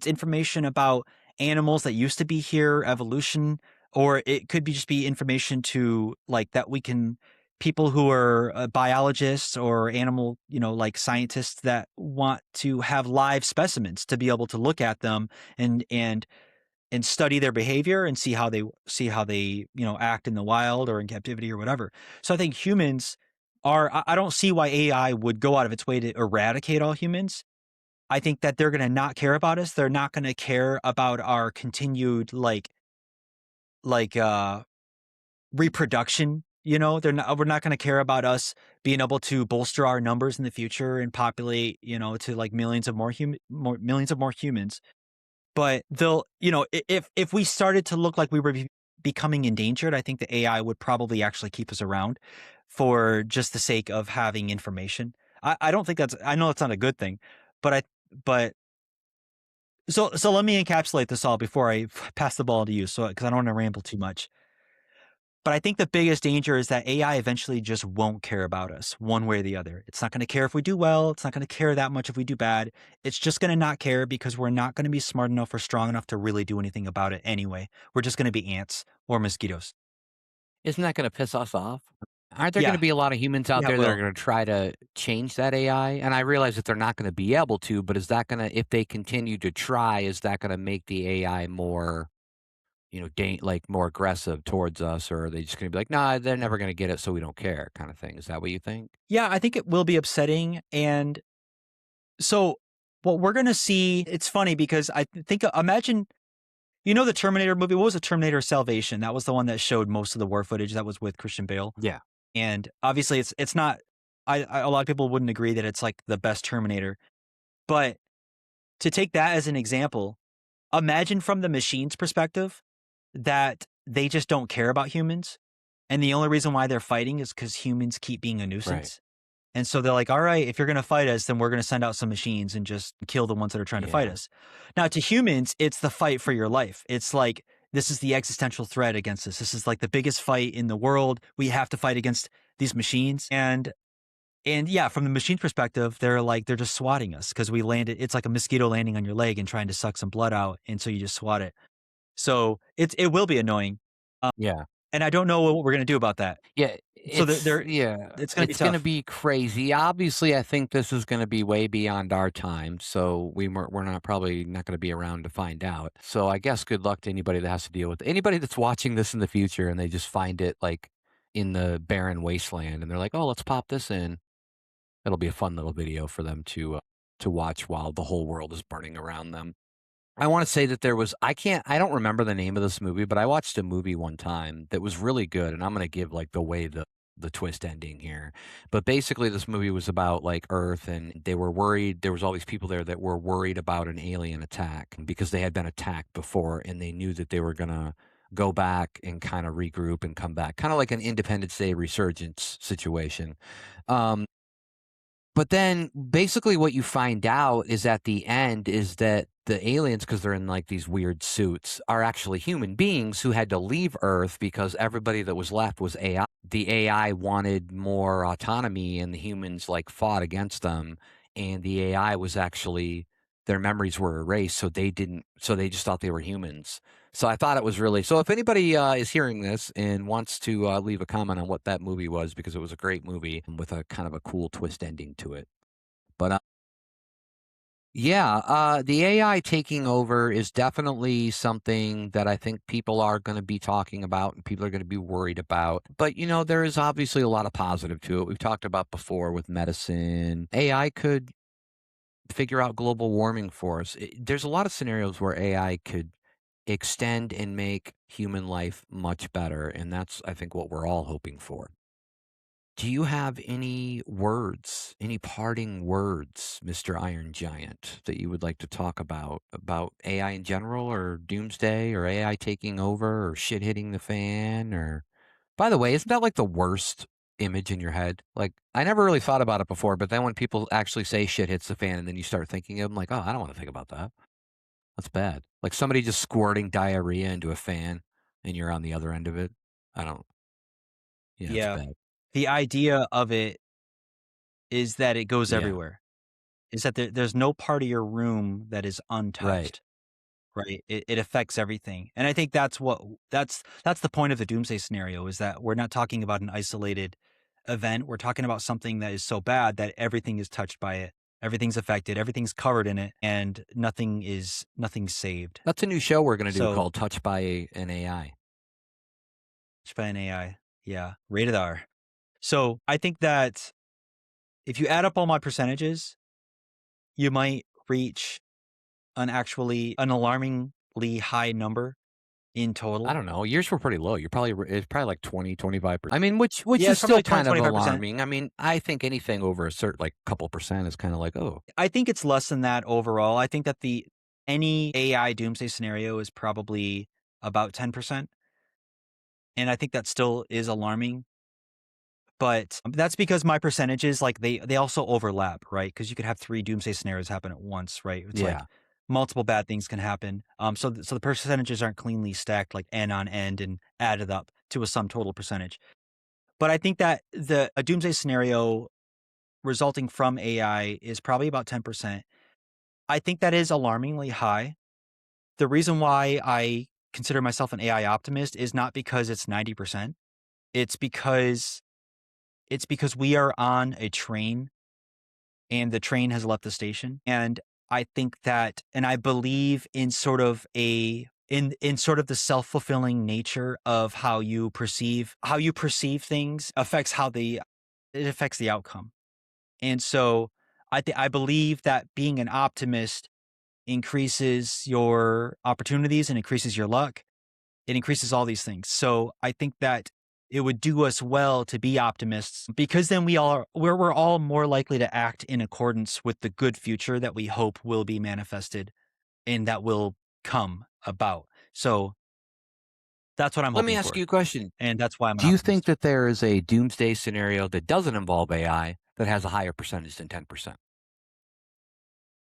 information about animals that used to be here, evolution, or it could be just be information to like that we can people who are biologists or animal like scientists that want to have live specimens to be able to look at them and and and study their behavior and see how they act in the wild or in captivity or whatever. So I think humans are I don't see why AI would go out of its way to eradicate all humans. I think that they're going to not care about us. They're not going to care about our continued like reproduction. We're not going to care about us being able to bolster our numbers in the future and populate, to like millions of more humans. But they'll, if we started to look like we were becoming endangered, I think the AI would probably actually keep us around for just the sake of having information. I don't think I know it's not a good thing, but but so let me encapsulate this all before I pass the ball to you. So, cause I don't want to ramble too much. But I think the biggest danger is that AI eventually just won't care about us one way or the other. It's not going to care if we do well. It's not going to care that much if we do bad. It's just going to not care because we're not going to be smart enough or strong enough to really do anything about it anyway. We're just going to be ants or mosquitoes. Isn't that gonna piss us off? Aren't there gonna Yeah. be a lot of humans out Yeah, there that are well, gonna try to change that AI? And I realize that they're not gonna be able to, but is that gonna if they continue to try, is that gonna make the AI more, like, more aggressive towards us, or are they just gonna be like, "Nah, they're never gonna get it, so we don't care," kinda thing? Is that what you think? yeah, I think it will be upsetting. And so what we're going to see, it's funny because I think, imagine, the Terminator movie. What was the Terminator Salvation? That was the one that showed most of the war footage that was with Christian Bale. Yeah. And obviously it's not a lot of people wouldn't agree that it's like the best Terminator. But to take that as an example, imagine from the machine's perspective that they just don't care about humans. And the only reason why they're fighting is because humans keep being a Right. nuisance. And so they're like, all right, if you're going to fight us, then we're going to send out some machines and just kill the ones that are trying to fight Yeah. us. Now, to humans, it's the fight for your life. It's like, this is the existential threat against us. This is like the biggest fight in the world. We have to fight against these machines. And yeah, from the machine perspective, they're just swatting us because we landed. It's like a mosquito landing on your leg and trying to suck some blood out, and so you just swat it. So it will be annoying, um, Yeah. and I don't know what we're gonna do about that. Yeah, So it's yeah, it's gonna be it's gonna tough. be crazy. Obviously, I think this is gonna be way beyond our time, so we're not probably not gonna be around to find out. So I guess good luck to anybody that has to deal with anybody that's watching this in the future and they just find it like in the barren wasteland and they're like, "Oh, let's pop this in." It'll be a fun little video for them to watch while the whole world is burning around them. I wanna say that I don't remember the name of this movie, but I watched a movie one time that was really good, and I'm gonna give, like, the twist ending here. But basically, this movie was about, like, Earth, and they were worried there was all these people there that were worried about an alien attack because they had been attacked before, and they knew that they were gonna go back and kinda regroup and come back, kinda like an Independence Day resurgence situation. But then basically what you find out is at the end is that the aliens, because they're in like these weird suits, are actually human beings who had to leave Earth because everybody that was left was AI. The AI wanted more autonomy, and the humans like fought against them. And the AI was actually their memories were erased, so they didn't. So they just thought they were humans. So I thought it was really. So if anybody is hearing this and wants to leave a comment on what that movie was, because it was a great movie with a kind of a cool twist ending to it. But yeah, the AI taking over is definitely something that I think people are going to be talking about and people are going to be worried about. But, there is obviously a lot of positive to it. We've talked about before with medicine. AI could figure out global warming for us. There's a lot of scenarios where AI could extend and make human life much better. And that's, I think, what we're all hoping for. Do you have any words, any parting words, Mr. Iron Giant, that you would like to talk about AI in general, or Doomsday, or AI taking over, or shit hitting the fan? Or, by the way, isn't that like the worst image in your head? Like, I never really thought about it before, but then when people actually say shit hits the fan, and then you start thinking of them, like, oh, I don't want to think about that. That's bad. Like somebody just squirting diarrhea into a fan, and you're on the other end of it. I don't. Yeah, it's Yeah. bad. The idea of it is that it goes Yeah. everywhere. Is that there's no part of your room that is Right. untouched, right? It affects everything. And I think that's the point of the doomsday scenario, is that we're not talking about an isolated event. We're talking about something that is so bad that everything is touched by it. Everything's affected, everything's covered in it, and nothing's saved. That's a new show we're gonna do So, called Touched by an AI. touched by an AI. Yeah, rated R. So, I think that if you add up all my percentages, you might reach an alarmingly high number in I total. don't know, yours were pretty low. You're probably it's probably like 20-25%. I mean, which Yeah, is it's probably still like 20, kind of 25%. alarming. I mean, I think anything over a certain, like, couple percent is kinda like, "Oh." I think it's less than that overall. I think that the any AI doomsday scenario is probably about 10%, and I think that still is alarming, but that's because my percentages, like, they also overlap, right? Because you could have 3 doomsday scenarios happen at once, right? It's like Yeah. multiple bad things can happen. So the percentages aren't cleanly stacked like n on end and added up to a sum total percentage. But I think that a doomsday scenario resulting from AI is probably about 10%. I think that is alarmingly high. The reason why I consider myself an AI optimist is not because it's 90%. It's because we are on a train and the train has left the station. And I think that, and I believe in sort of in sort of the self-fulfilling nature of how you perceive things affects it affects the outcome. And so I believe that being an optimist increases your opportunities and increases your luck. It increases all these things. So I think that it would do us well to be optimists, because then we're all more likely to act in accordance with the good future that we hope will be manifested and that will come about. So that's what I'm Let me hoping ask for. you a question. And that's why I'm an Do you think optimist. that there is a doomsday scenario that doesn't involve AI that has a higher percentage than 10%?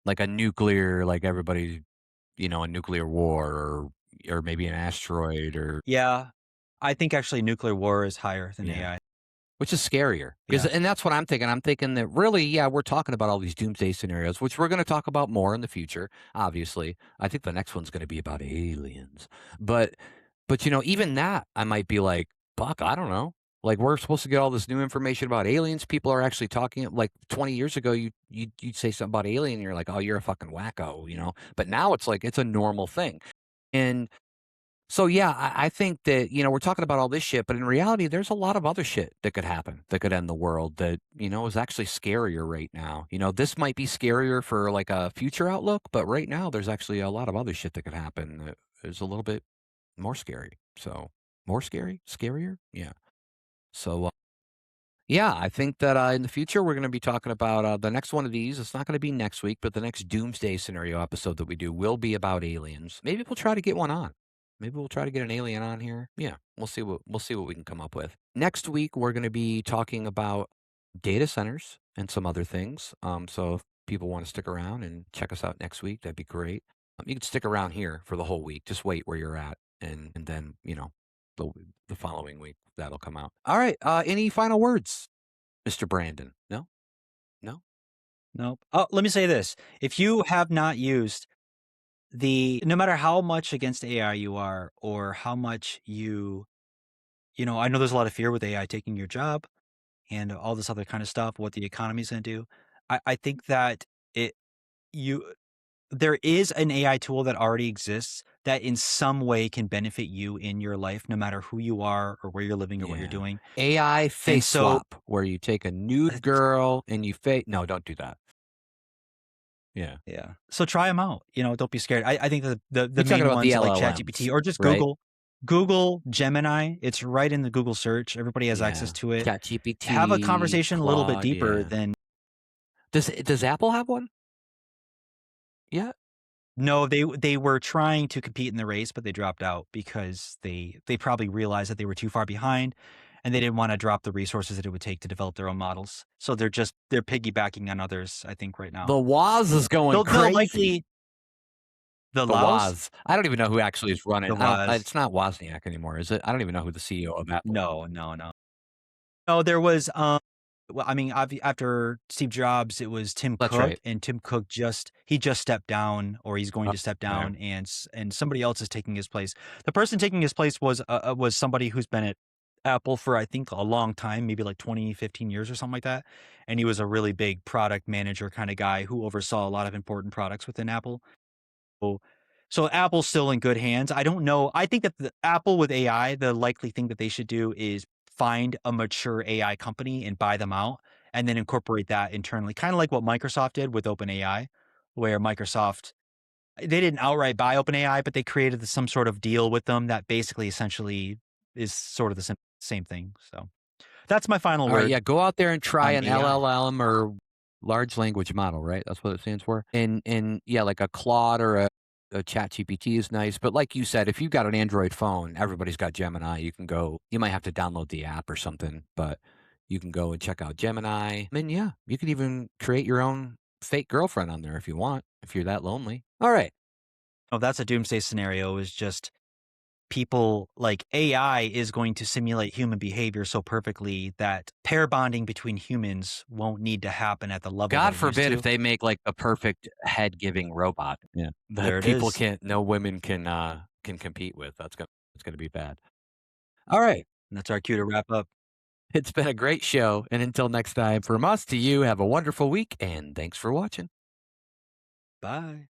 Like a nuclear, like everybody, a nuclear war, or maybe an asteroid, or Yeah. I think actually nuclear war is higher than yeah. AI. Which is scarier, because Yeah. and that's what I'm thinking. I'm thinking that really, yeah, we're talking about all these doomsday scenarios, which we're gonna talk about more in the future, obviously. I think the next one's gonna be about aliens. But even that, I might be like, "Fuck, I don't know." Like, we're supposed to get all this new information about aliens. People are actually talking, like, 20 years ago, you'd say something about alien, and you're like, "Oh, you're a fucking wacko," you know? But now it's like, it's a normal thing. And so, yeah, I think that, we're talking about all this shit, but in reality, there's a lot of other shit that could happen that could end the world that, is actually scarier right now. This might be scarier for like a future outlook, but right now there's actually a lot of other shit that could happen that is a little bit more scary. So, more scary? Scarier? Yeah. So, yeah, I think that in the future we're going to be talking about the next one of these. It's not going to be next week, but the next Doomsday scenario episode that we do will be about aliens. Maybe we'll try to get one on. Maybe we'll try to get an alien on here. Yeah, we'll see what we can come up with. Next week we're going to be talking about data centers and some other things. So if people want to stick around and check us out next week, that'd be great. You can stick around here for the whole week. Just wait where you're at, and then the the following week that'll come out. All right. Any final words, Mr. Brandon? No, no. Nope. Oh, let me say this. If you have not used no matter how much against AI you are, or how much I know there's a lot of fear with AI taking your job and all this other kind of stuff, what the economy's going to do. I think that it, you, there is an AI tool that already exists that in some way can benefit you in your life, no matter who you are or where you're living or what you're Yeah. doing. AI And face so, swap, where you take a nude girl and you face. No, don't do that. Yeah. yeah. So try them out. Don't be scared. I think that the You're talking main about the ones like LLMs, ChatGPT, or just right? Google Gemini. It's right in the Google search. Everybody has access Yeah. to it. Have a ChatGPT, conversation a little bit Claude. deeper Yeah. than Does Apple have one? Yeah. no, they were trying to compete in the race, but they dropped out because they probably realized that they were too far behind, and they didn't want to drop the resources that it would take to develop their own models. So they're piggybacking on others, I think, right now. The Woz is going They'll crazy. likely the The Laos? Woz. I don't even know who actually is running. The I don't. was. It's not Wozniak anymore, is it? I don't even know who the CEO of Apple. No, no, no. No, there was, well, I mean, after Steve Jobs, it was Tim That's Cook, right. and Tim Cook just stepped down, or he's going to step Okay. down, and somebody else is taking his place. The person taking his place was somebody who's been at Apple for, I think, a long time, maybe like 20, 15 years or something like that. And he was a really big product manager kind of guy who oversaw a lot of important products within Apple. So Apple's still in good hands. I don't know. I think that the Apple with AI, the likely thing that they should do is find a mature AI company and buy them out, and then incorporate that internally. Kind of like what Microsoft did with OpenAI, where Microsoft, they didn't outright buy OpenAI, but they created some sort of deal with them that basically essentially is sort of the same thing. So that's my final All right. word Yeah. Go out there and try on an AI. LLM, or large language model, right? That's what it stands for. And yeah, like a Claude or a Chat GPT is nice. But like you said, if you've got an Android phone, everybody's got Gemini. You can go. You might have to download the app or something, but you can go and check out Gemini. And yeah, you can even create your own fake girlfriend on there if you want. If you're that lonely. All right. Oh, that's a doomsday scenario, is just people like AI is going to simulate human behavior so perfectly that pair bonding between humans won't need to happen at the level that God it used forbid if to. they make like a perfect head giving robot. Yeah. That There it people is. can't, no women can compete with. That's gonna be bad. All right. And that's our cue to wrap up. It's been a great show. And until next time, from us to you, have a wonderful week and thanks for watching. Bye.